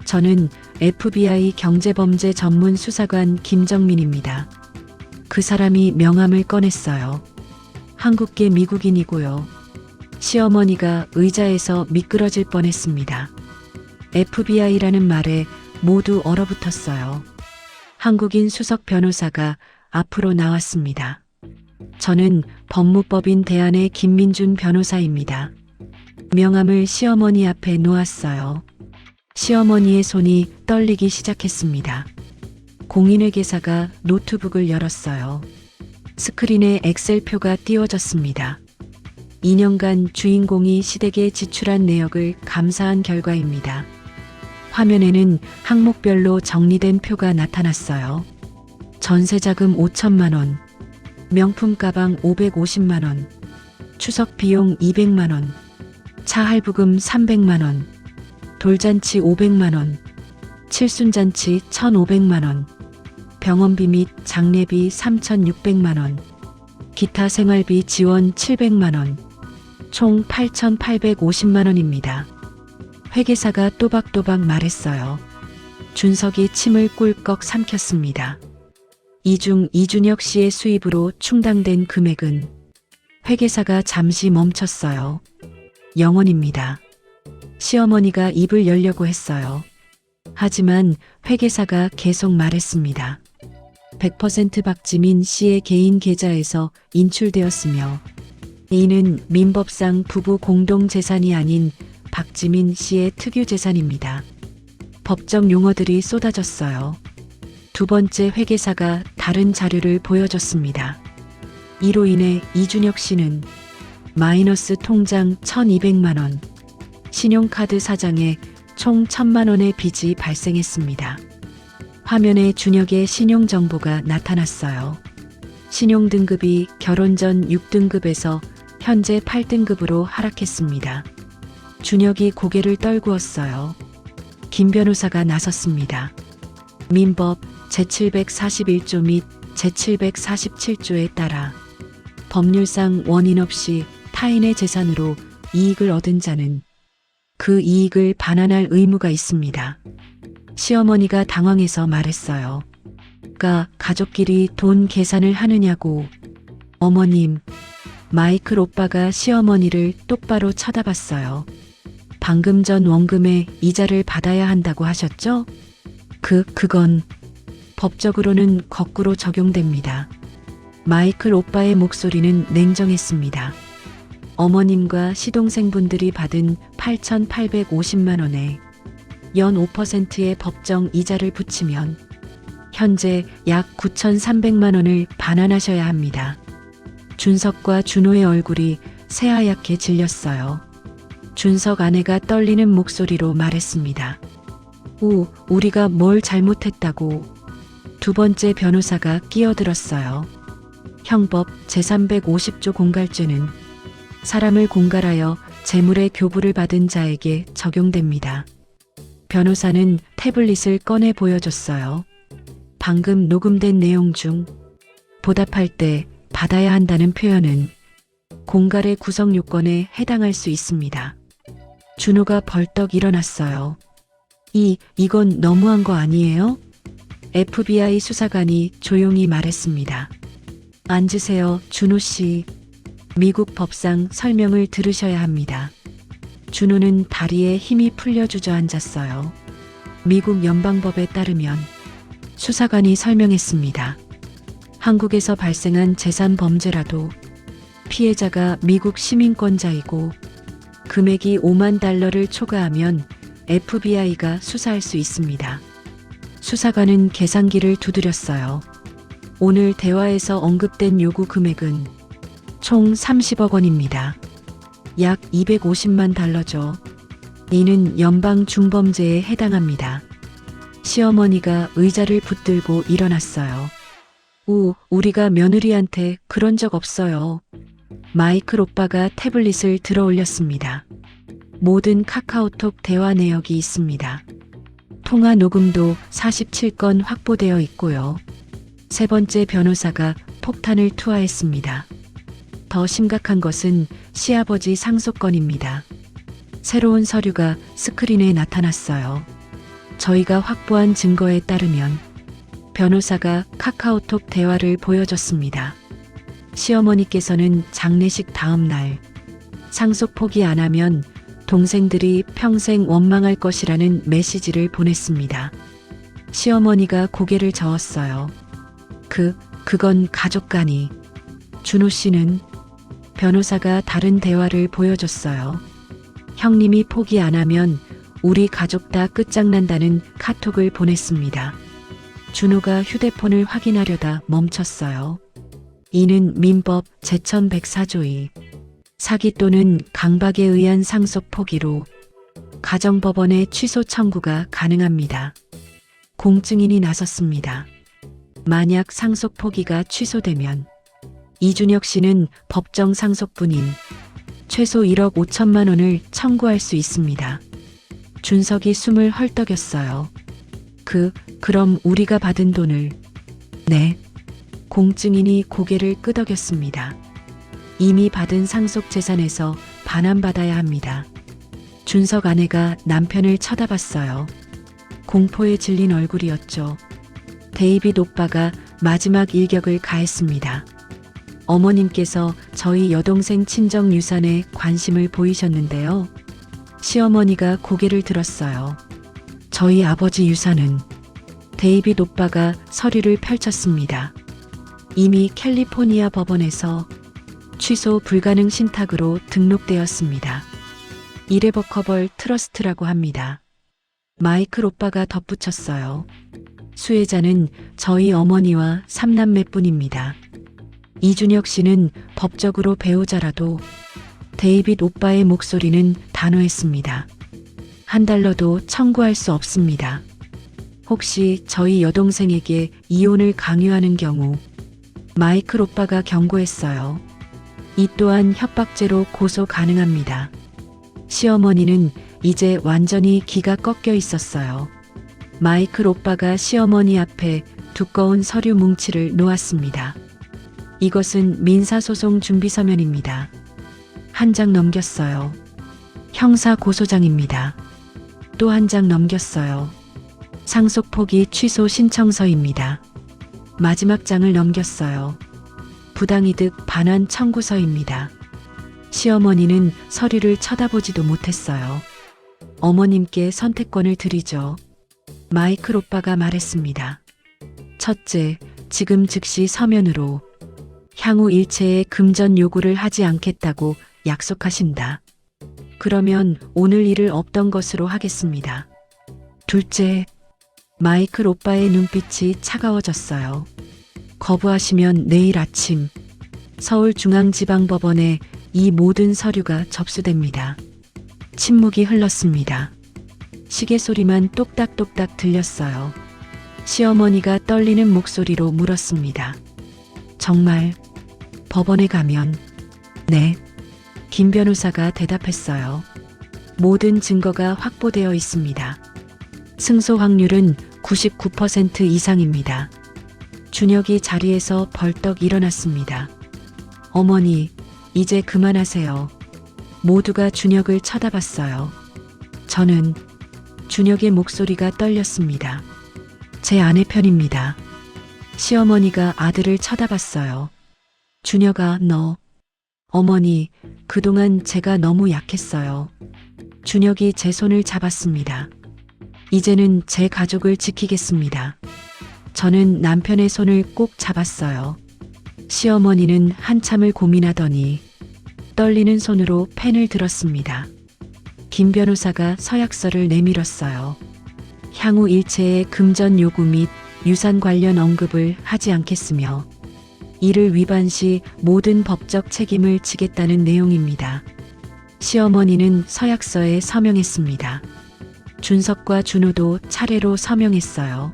저는 FBI 경제범죄 전문 수사관 김정민입니다. 그 사람이 명함을 꺼냈어요. 한국계 미국인이고요. 시어머니가 의자에서 미끄러질 뻔했습니다. FBI라는 말에 모두 얼어붙었어요. 한국인 수석 변호사가 앞으로 나왔습니다. 저는 법무법인 대안의 김민준 변호사입니다. 명함을 시어머니 앞에 놓았어요. 시어머니의 손이 떨리기 시작했습니다. 공인회계사가 노트북을 열었어요. 스크린에 엑셀표가 띄워졌습니다. 2년간 주인공이 시댁에 지출한 내역을 감사한 결과입니다. 화면에는 항목별로 정리된 표가 나타났어요. 전세자금 5천만 원, 명품 가방 550만 원, 추석 비용 200만 원, 차 할부금 300만 원, 돌잔치 500만 원, 칠순잔치 1,500만 원, 병원비 및 장례비 3,600만 원, 기타 생활비 지원 700만 원, 총 8,850만 원입니다. 회계사가 또박또박 말했어요. 준석이 침을 꿀꺽 삼켰습니다. 이 중 이준혁 씨의 수입으로 충당된 금액은 회계사가 잠시 멈췄어요. 0원입니다. 시어머니가 입을 열려고 했어요. 하지만 회계사가 계속 말했습니다. 100% 박지민 씨의 개인 계좌에서 인출되었으며 이는 민법상 부부 공동 재산이 아닌 박지민 씨의 특유 재산입니다. 법정 용어들이 쏟아졌어요. 두 번째 회계사가 다른 자료를 보여줬습니다. 이로 인해 이준혁 씨는 마이너스 통장 1,200만 원, 신용카드 사장에 총 1,000만 원의 빚이 발생했습니다. 화면에 준혁의 신용정보가 나타났어요. 신용등급이 결혼 전 6등급에서 현재 8등급으로 하락했습니다. 준혁이 고개를 떨구었어요. 김 변호사가 나섰습니다. 민법 제741조 및 제747조에 따라 법률상 원인 없이 타인의 재산으로 이익을 얻은 자는 그 이익을 반환할 의무가 있습니다. 시어머니가 당황해서 말했어요. 가족끼리 돈 계산을 하느냐고. 어머님, 마이클 오빠가 시어머니를 똑바로 쳐다봤어요. 방금 전 원금의 이자를 받아야 한다고 하셨죠? 그건 법적으로는 거꾸로 적용됩니다. 마이클 오빠의 목소리는 냉정했습니다. 어머님과 시동생분들이 받은 8,850만 원에 연 5%의 법정 이자를 붙이면 현재 약 9,300만 원을 반환하셔야 합니다. 준석과 준호의 얼굴이 새하얗게 질렸어요. 준석 아내가 떨리는 목소리로 말했습니다. 우리가 뭘 잘못했다고. 두 번째 변호사가 끼어들었어요. 형법 제350조 공갈죄는 사람을 공갈하여 재물의 교부를 받은 자에게 적용됩니다. 변호사는 태블릿을 꺼내 보여줬어요. 방금 녹음된 내용 중 보답할 때 받아야 한다는 표현은 공갈의 구성 요건에 해당할 수 있습니다. 준호가 벌떡 일어났어요. 이건 너무한 거 아니에요? FBI 수사관이 조용히 말했습니다. 앉으세요, 준호 씨. 미국 법상 설명을 들으셔야 합니다. 준호는 다리에 힘이 풀려 주저앉았어요. 미국 연방법에 따르면 수사관이 설명했습니다. 한국에서 발생한 재산 범죄라도 피해자가 미국 시민권자이고 금액이 5만 달러를 초과하면 FBI가 수사할 수 있습니다. 수사관은 계산기를 두드렸어요. 오늘 대화에서 언급된 요구 금액은 총 30억 원입니다. 약 250만 달러죠. 이는 연방 중범죄에 해당합니다. 시어머니가 의자를 붙들고 일어났어요. 우리가 며느리한테 그런 적 없어요. 마이클 오빠가 태블릿을 들어 올렸습니다. 모든 카카오톡 대화 내역이 있습니다. 통화 녹음도 47건 확보되어 있고요. 세 번째 변호사가 폭탄을 투하했습니다. 더 심각한 것은 시아버지 상속건입니다. 새로운 서류가 스크린에 나타났어요. 저희가 확보한 증거에 따르면 변호사가 카카오톡 대화를 보여줬습니다. 시어머니께서는 장례식 다음 날 상속 포기 안 하면 동생들이 평생 원망할 것이라는 메시지를 보냈습니다. 시어머니가 고개를 저었어요. 그건 가족 간이. 준호 씨는 변호사가 다른 대화를 보여줬어요. 형님이 포기 안 하면 우리 가족 다 끝장난다는 카톡을 보냈습니다. 준호가 휴대폰을 확인하려다 멈췄어요. 이는 민법 제1104조의 사기 또는 강박에 의한 상속 포기로 가정법원에 취소 청구가 가능합니다. 공증인이 나섰습니다. 만약 상속 포기가 취소되면 이준혁 씨는 법정 상속분인 최소 1억 5천만 원을 청구할 수 있습니다. 준석이 숨을 헐떡였어요. 그럼 우리가 받은 돈을. 네. 공증인이 고개를 끄덕였습니다. 이미 받은 상속 재산에서 반환받아야 합니다. 준석 아내가 남편을 쳐다봤어요. 공포에 질린 얼굴이었죠. 데이빗 오빠가 마지막 일격을 가했습니다. 어머님께서 저희 여동생 친정 유산에 관심을 보이셨는데요. 시어머니가 고개를 들었어요. 저희 아버지 유산은. 데이빗 오빠가 서류를 펼쳤습니다. 이미 캘리포니아 법원에서 취소 불가능 신탁으로 등록되었습니다. 이레버커벌 트러스트라고 합니다. 마이클 오빠가 덧붙였어요. 수혜자는 저희 어머니와 3남매뿐입니다. 이준혁 씨는 법적으로 배우자라도 데이빗 오빠의 목소리는 단호했습니다. $1도 청구할 수 없습니다. 혹시 저희 여동생에게 이혼을 강요하는 경우 마이클 오빠가 경고했어요. 이 또한 협박죄로 고소 가능합니다. 시어머니는 이제 완전히 기가 꺾여 있었어요. 마이클 오빠가 시어머니 앞에 두꺼운 서류 뭉치를 놓았습니다. 이것은 민사소송 준비서면입니다. 한 장 넘겼어요. 형사고소장입니다. 또 한 장 넘겼어요. 상속 포기 취소 신청서입니다. 마지막 장을 넘겼어요. 부당이득 반환 청구서입니다. 시어머니는 서류를 쳐다보지도 못했어요. 어머님께 선택권을 드리죠. 마이클 오빠가 말했습니다. 첫째, 지금 즉시 서면으로 향후 일체의 금전 요구를 하지 않겠다고 약속하신다. 그러면 오늘 일을 없던 것으로 하겠습니다. 둘째, 마이클 오빠의 눈빛이 차가워졌어요. 거부하시면 내일 아침 서울중앙지방법원에 이 모든 서류가 접수됩니다. 침묵이 흘렀습니다. 시계 소리만 똑딱똑딱 들렸어요. 시어머니가 떨리는 목소리로 물었습니다. 정말 법원에 가면? 네. 김 변호사가 대답했어요. 모든 증거가 확보되어 있습니다. 승소 확률은 99% 이상입니다. 준혁이 자리에서 벌떡 일어났습니다. 어머니, 이제 그만하세요. 모두가 준혁을 쳐다봤어요. 저는 준혁의 목소리가 떨렸습니다. 제 아내 편입니다. 시어머니가 아들을 쳐다봤어요. 준혁아, 너. 어머니, 그동안 제가 너무 약했어요. 준혁이 제 손을 잡았습니다. 이제는 제 가족을 지키겠습니다. 저는 남편의 손을 꼭 잡았어요. 시어머니는 한참을 고민하더니 떨리는 손으로 펜을 들었습니다. 김 변호사가 서약서를 내밀었어요. 향후 일체의 금전 요구 및 유산 관련 언급을 하지 않겠으며 이를 위반 시 모든 법적 책임을 지겠다는 내용입니다. 시어머니는 서약서에 서명했습니다. 준석과 준호도 차례로 서명했어요.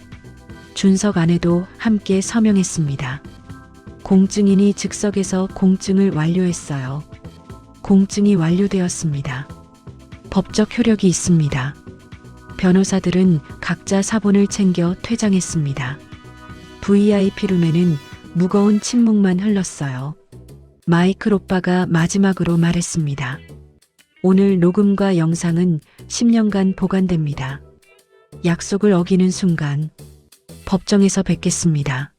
준석 아내도 함께 서명했습니다. 공증인이 즉석에서 공증을 완료했어요. 공증이 완료되었습니다. 법적 효력이 있습니다. 변호사들은 각자 사본을 챙겨 퇴장했습니다. VIP룸에는 무거운 침묵만 흘렀어요. 마이클 오빠가 마지막으로 말했습니다. 오늘 녹음과 영상은 10년간 보관됩니다. 약속을 어기는 순간 법정에서 뵙겠습니다.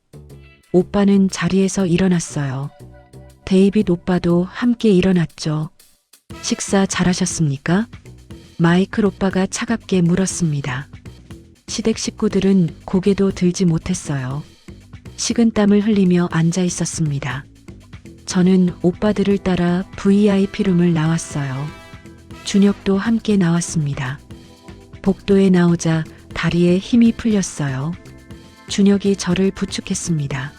오빠는 자리에서 일어났어요. 데이빗 오빠도 함께 일어났죠. 식사 잘하셨습니까? 마이클 오빠가 차갑게 물었습니다. 시댁 식구들은 고개도 들지 못했어요. 식은땀을 흘리며 앉아 있었습니다. 저는 오빠들을 따라 VIP룸을 나왔어요. 준혁도 함께 나왔습니다. 복도에 나오자 다리에 힘이 풀렸어요. 준혁이 저를 부축했습니다.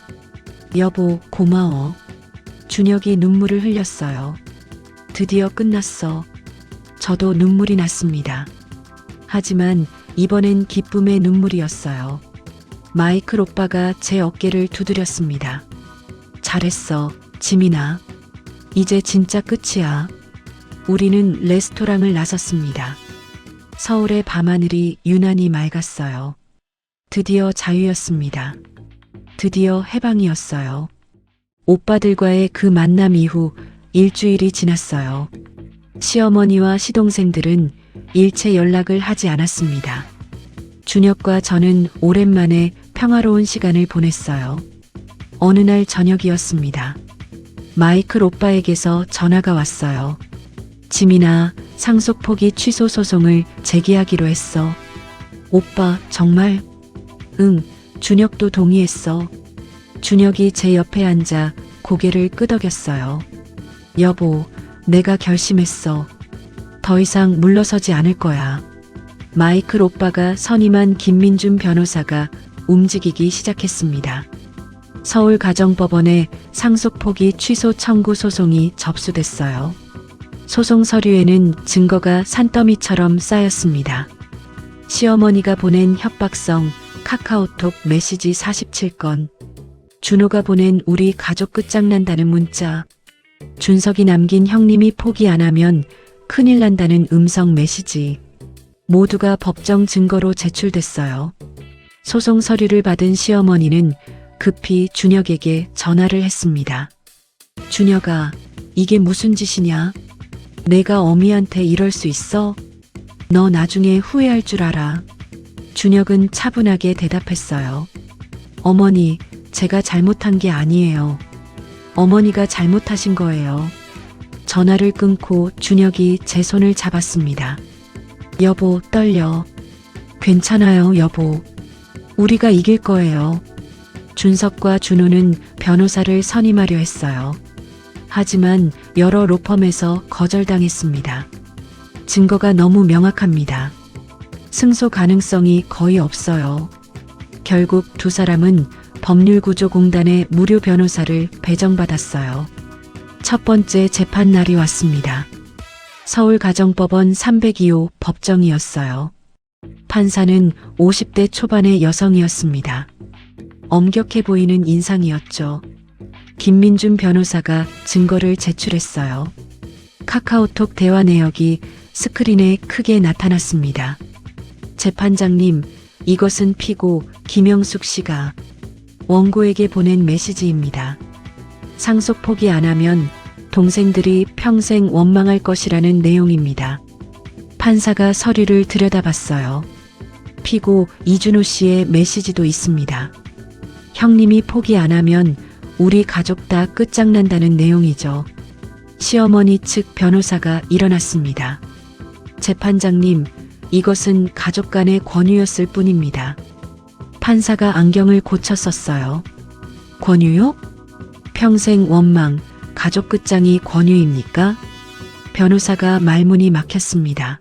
여보, 고마워. 준혁이 눈물을 흘렸어요. 드디어 끝났어. 저도 눈물이 났습니다. 하지만 이번엔 기쁨의 눈물이었어요. 마이클 오빠가 제 어깨를 두드렸습니다. 잘했어, 지민아. 이제 진짜 끝이야. 우리는 레스토랑을 나섰습니다. 서울의 밤하늘이 유난히 맑았어요. 드디어 자유였습니다. 드디어 해방이었어요. 오빠들과의 그 만남 이후 일주일이 지났어요. 시어머니와 시동생들은 일체 연락을 하지 않았습니다. 준혁과 저는 오랜만에 평화로운 시간을 보냈어요. 어느 날 저녁이었습니다. 마이클 오빠에게서 전화가 왔어요. 지민아, 상속 포기 취소 소송을 제기하기로 했어. 오빠, 정말? 응, 준혁도 동의했어. 준혁이 제 옆에 앉아 고개를 끄덕였어요. 여보, 내가 결심했어. 더 이상 물러서지 않을 거야. 마이클 오빠가 선임한 김민준 변호사가 움직이기 시작했습니다. 서울가정법원에 상속 포기 취소 청구 소송이 접수됐어요. 소송 서류에는 증거가 산더미처럼 쌓였습니다. 시어머니가 보낸 협박성 카카오톡 메시지 47건, 준호가 보낸 우리 가족 끝장난다는 문자, 준석이 남긴 형님이 포기 안 하면 큰일 난다는 음성 메시지, 모두가 법정 증거로 제출됐어요. 소송 서류를 받은 시어머니는 급히 준혁에게 전화를 했습니다. 준혁아, 이게 무슨 짓이냐? 내가 어미한테 이럴 수 있어? 너 나중에 후회할 줄 알아. 준혁은 차분하게 대답했어요. 어머니, 제가 잘못한 게 아니에요. 어머니가 잘못하신 거예요. 전화를 끊고 준혁이 제 손을 잡았습니다. 여보, 떨려. 괜찮아요, 여보. 우리가 이길 거예요. 준석과 준호는 변호사를 선임하려 했어요. 하지만 여러 로펌에서 거절당했습니다. 증거가 너무 명확합니다. 승소 가능성이 거의 없어요. 결국 두 사람은 법률구조공단의 무료 변호사를 배정받았어요. 첫 번째 재판 날이 왔습니다. 서울가정법원 302호 법정이었어요. 판사는 50대 초반의 여성이었습니다. 엄격해 보이는 인상이었죠. 김민준 변호사가 증거를 제출했어요. 카카오톡 대화 내역이 스크린에 크게 나타났습니다. 재판장님, 이것은 피고 김영숙 씨가 원고에게 보낸 메시지입니다. 상속 포기 안 하면 동생들이 평생 원망할 것이라는 내용입니다. 판사가 서류를 들여다봤어요. 피고 이준호 씨의 메시지도 있습니다. 형님이 포기 안 하면 우리 가족 다 끝장난다는 내용이죠. 시어머니 측 변호사가 일어났습니다. 재판장님, 이것은 가족 간의 권유였을 뿐입니다. 판사가 안경을 고쳐 썼어요. 권유요? 평생 원망, 가족 끝장이 권유입니까? 변호사가 말문이 막혔습니다.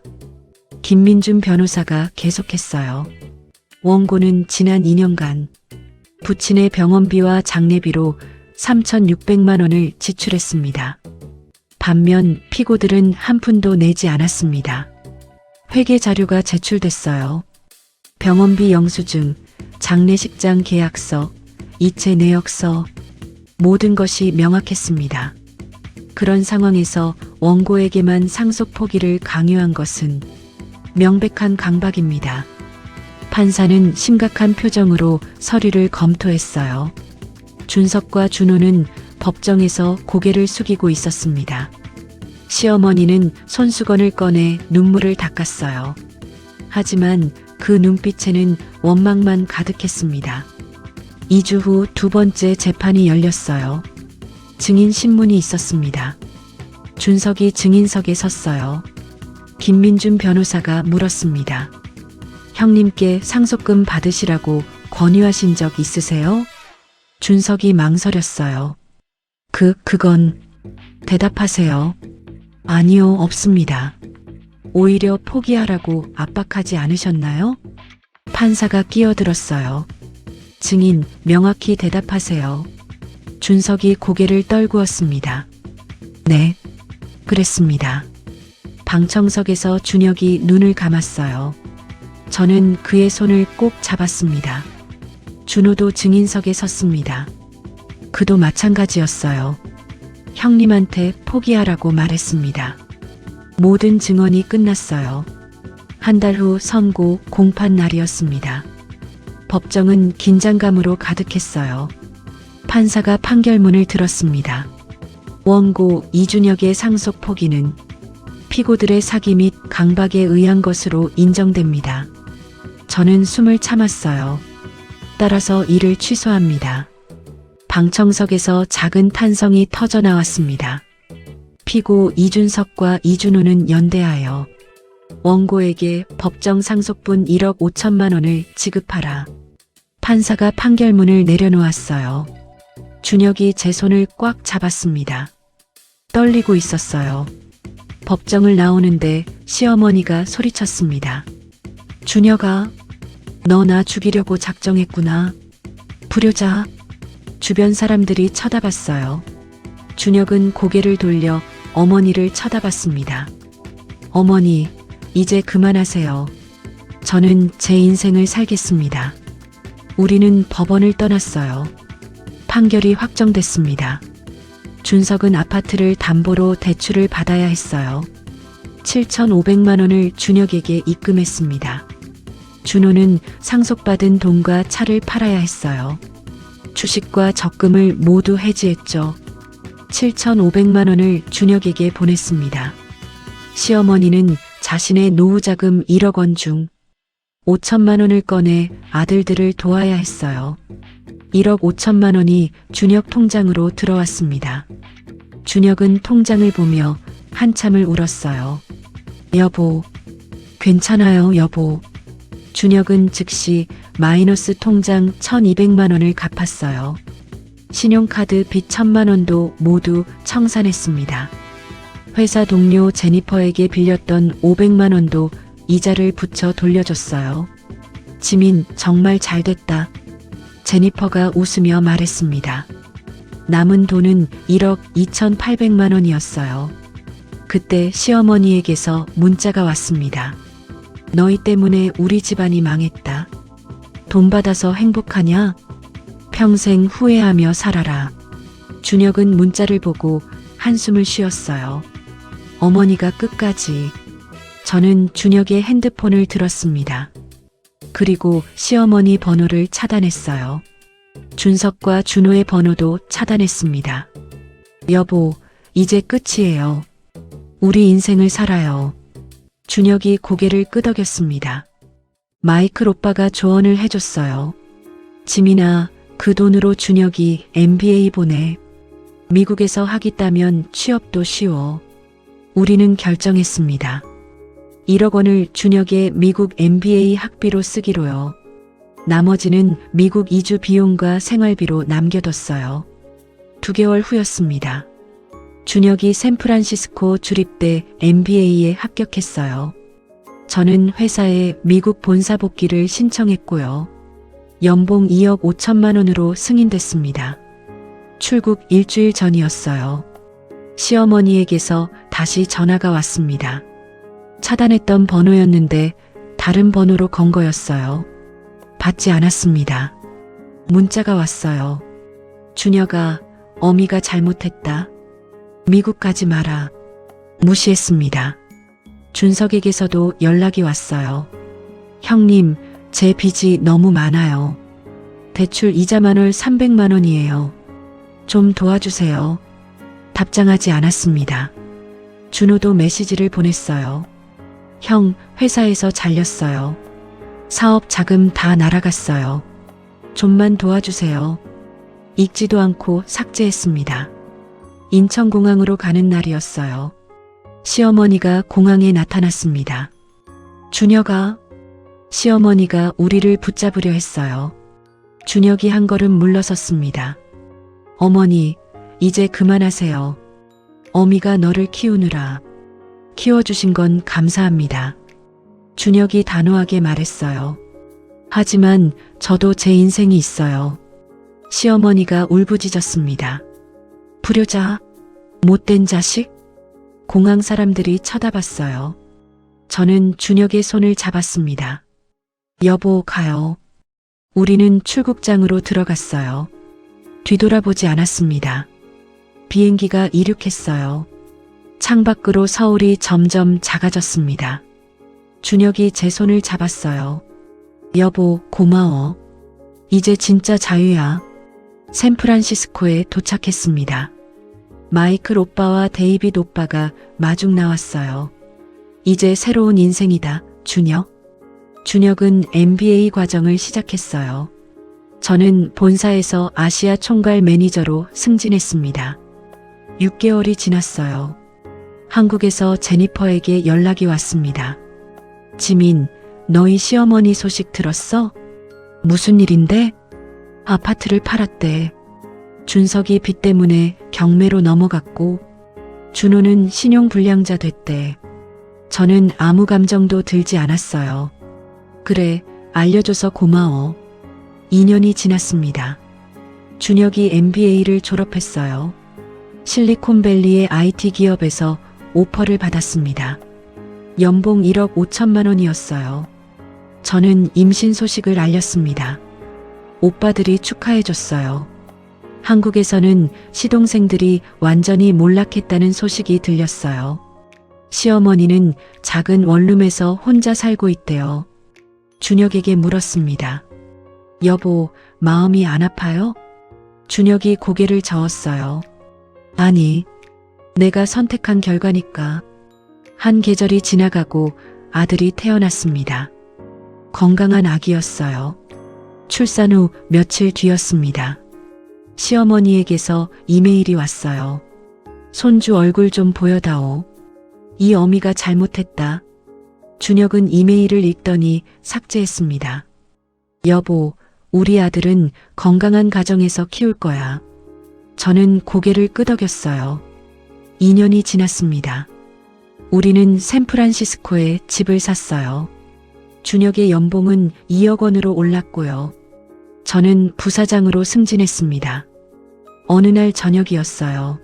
김민준 변호사가 계속했어요. 원고는 지난 2년간 부친의 병원비와 장례비로 3,600만 원을 지출했습니다. 반면 피고들은 한 푼도 내지 않았습니다. 회계 자료가 제출됐어요. 병원비 영수증, 장례식장 계약서, 이체 내역서, 모든 것이 명확했습니다. 그런 상황에서 원고에게만 상속 포기를 강요한 것은 명백한 강박입니다. 판사는 심각한 표정으로 서류를 검토했어요. 준석과 준호는 법정에서 고개를 숙이고 있었습니다. 시어머니는 손수건을 꺼내 눈물을 닦았어요. 하지만 그 눈빛에는 원망만 가득했습니다. 2주 후 두 번째 재판이 열렸어요. 증인 신문이 있었습니다. 준석이 증인석에 섰어요. 김민준 변호사가 물었습니다. 형님께 상속금 받으시라고 권유하신 적 있으세요? 준석이 망설였어요. 그건 대답하세요. 아니요, 없습니다. 오히려 포기하라고 압박하지 않으셨나요? 판사가 끼어들었어요. 증인, 명확히 대답하세요. 준석이 고개를 떨구었습니다. 네, 그랬습니다. 방청석에서 준혁이 눈을 감았어요. 저는 그의 손을 꼭 잡았습니다. 준호도 증인석에 섰습니다. 그도 마찬가지였어요. 형님한테 포기하라고 말했습니다. 모든 증언이 끝났어요. 한 달 후 선고 공판 날이었습니다. 법정은 긴장감으로 가득했어요. 판사가 판결문을 들었습니다. 원고 이준혁의 상속 포기는 피고들의 사기 및 강박에 의한 것으로 인정됩니다. 저는 숨을 참았어요. 따라서 이를 취소합니다. 방청석에서 작은 탄성이 터져 나왔습니다. 피고 이준석과 이준호는 연대하여 원고에게 법정 상속분 1억 5천만 원을 지급하라. 판사가 판결문을 내려놓았어요. 준혁이 제 손을 꽉 잡았습니다. 떨리고 있었어요. 법정을 나오는데 시어머니가 소리쳤습니다. 준혁아, 너 나 죽이려고 작정했구나. 불효자. 주변 사람들이 쳐다봤어요. 준혁은 고개를 돌려 어머니를 쳐다봤습니다. 어머니, 이제 그만하세요. 저는 제 인생을 살겠습니다. 우리는 법원을 떠났어요. 판결이 확정됐습니다. 준석은 아파트를 담보로 대출을 받아야 했어요. 7,500만 원을 준혁에게 입금했습니다. 준호는 상속받은 돈과 차를 팔아야 했어요. 주식과 적금을 모두 해지했죠. 7,500만 원을 준혁에게 보냈습니다. 시어머니는 자신의 노후자금 1억 원 중 5천만 원을 꺼내 아들들을 도와야 했어요. 1억 5천만 원이 준혁 통장으로 들어왔습니다. 준혁은 통장을 보며 한참을 울었어요. 여보, 괜찮아요, 여보. 준혁은 즉시 마이너스 통장 1,200만 원을 갚았어요. 신용카드 빚 1,000만 원도 모두 청산했습니다. 회사 동료 제니퍼에게 빌렸던 500만 원도 이자를 붙여 돌려줬어요. 지민, 정말 잘됐다. 제니퍼가 웃으며 말했습니다. 남은 돈은 1억 2,800만 원이었어요. 그때 시어머니에게서 문자가 왔습니다. 너희 때문에 우리 집안이 망했다. 돈 받아서 행복하냐? 평생 후회하며 살아라. 준혁은 문자를 보고 한숨을 쉬었어요. 어머니가 끝까지. 저는 준혁의 핸드폰을 들었습니다. 그리고 시어머니 번호를 차단했어요. 준석과 준호의 번호도 차단했습니다. 여보, 이제 끝이에요. 우리 인생을 살아요. 준혁이 고개를 끄덕였습니다. 마이클 오빠가 조언을 해줬어요. 지민아, 그 돈으로 준혁이 MBA 보내. 미국에서 하겠다면 취업도 쉬워. 우리는 결정했습니다. 1억 원을 준혁의 미국 MBA 학비로 쓰기로요. 나머지는 미국 이주 비용과 생활비로 남겨뒀어요. 2개월 후였습니다. 준혁이 샌프란시스코 주립대 MBA에 합격했어요. 저는 회사에 미국 본사 복귀를 신청했고요. 연봉 2억 5천만 원으로 승인됐습니다. 출국 일주일 전이었어요. 시어머니에게서 다시 전화가 왔습니다. 차단했던 번호였는데 다른 번호로 건 거였어요. 받지 않았습니다. 문자가 왔어요. 준혁아, 어미가 잘못했다. 미국 가지 마라. 무시했습니다. 준석에게서도 연락이 왔어요. 형님, 제 빚이 너무 많아요. 대출 이자만 월 300만 원이에요. 좀 도와주세요. 답장하지 않았습니다. 준호도 메시지를 보냈어요. 형, 회사에서 잘렸어요. 사업 자금 다 날아갔어요. 좀만 도와주세요. 읽지도 않고 삭제했습니다. 인천공항으로 가는 날이었어요. 시어머니가 공항에 나타났습니다. 준혁아, 시어머니가 우리를 붙잡으려 했어요. 준혁이 한 걸음 물러섰습니다. 어머니, 이제 그만하세요. 어미가 너를 키우느라 키워주신 건 감사합니다. 준혁이 단호하게 말했어요. 하지만 저도 제 인생이 있어요. 시어머니가 울부짖었습니다. 불효자, 못된 자식? 공항 사람들이 쳐다봤어요. 저는 준혁의 손을 잡았습니다. 여보, 가요. 우리는 출국장으로 들어갔어요. 뒤돌아보지 않았습니다. 비행기가 이륙했어요. 창밖으로 서울이 점점 작아졌습니다. 준혁이 제 손을 잡았어요. 여보, 고마워. 이제 진짜 자유야. 샌프란시스코에 도착했습니다. 마이클 오빠와 데이빗 오빠가 마중 나왔어요. 이제 새로운 인생이다, 준혁. 준혁은 MBA 과정을 시작했어요. 저는 본사에서 아시아 총괄 매니저로 승진했습니다. 6개월이 지났어요. 한국에서 제니퍼에게 연락이 왔습니다. 지민, 너희 시어머니 소식 들었어? 무슨 일인데? 아파트를 팔았대. 준석이 빚 때문에 경매로 넘어갔고 준호는 신용불량자 됐대. 저는 아무 감정도 들지 않았어요. 그래, 알려줘서 고마워. 2년이 지났습니다. 준혁이 MBA를 졸업했어요. 실리콘밸리의 IT 기업에서 오퍼를 받았습니다. 연봉 1억 5천만 원이었어요. 저는 임신 소식을 알렸습니다. 오빠들이 축하해줬어요. 한국에서는 시동생들이 완전히 몰락했다는 소식이 들렸어요. 시어머니는 작은 원룸에서 혼자 살고 있대요. 준혁에게 물었습니다. 여보, 마음이 안 아파요? 준혁이 고개를 저었어요. 아니, 내가 선택한 결과니까. 한 계절이 지나가고 아들이 태어났습니다. 건강한 아기였어요. 출산 후 며칠 뒤였습니다. 시어머니에게서 이메일이 왔어요. 손주 얼굴 좀 보여다오. 이 어미가 잘못했다. 준혁은 이메일을 읽더니 삭제했습니다. 여보, 우리 아들은 건강한 가정에서 키울 거야. 저는 고개를 끄덕였어요. 2년이 지났습니다. 우리는 샌프란시스코에 집을 샀어요. 준혁의 연봉은 2억 원으로 올랐고요. 저는 부사장으로 승진했습니다. 어느 날 저녁이었어요.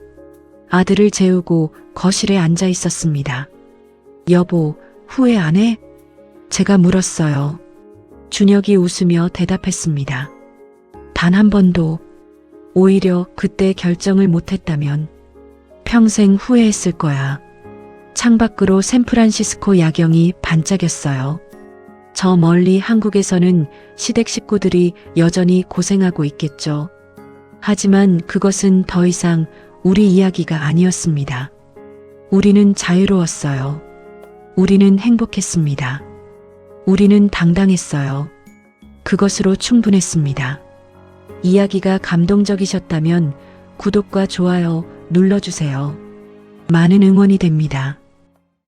아들을 재우고 거실에 앉아 있었습니다. 여보, 후회 안 해? 제가 물었어요. 준혁이 웃으며 대답했습니다. 단 한 번도. 오히려 그때 결정을 못했다면 평생 후회했을 거야. 창밖으로 샌프란시스코 야경이 반짝였어요. 저 멀리 한국에서는 시댁 식구들이 여전히 고생하고 있겠죠. 하지만 그것은 더 이상 우리 이야기가 아니었습니다. 우리는 자유로웠어요. 우리는 행복했습니다. 우리는 당당했어요. 그것으로 충분했습니다. 이야기가 감동적이셨다면 구독과 좋아요 눌러주세요. 많은 응원이 됩니다.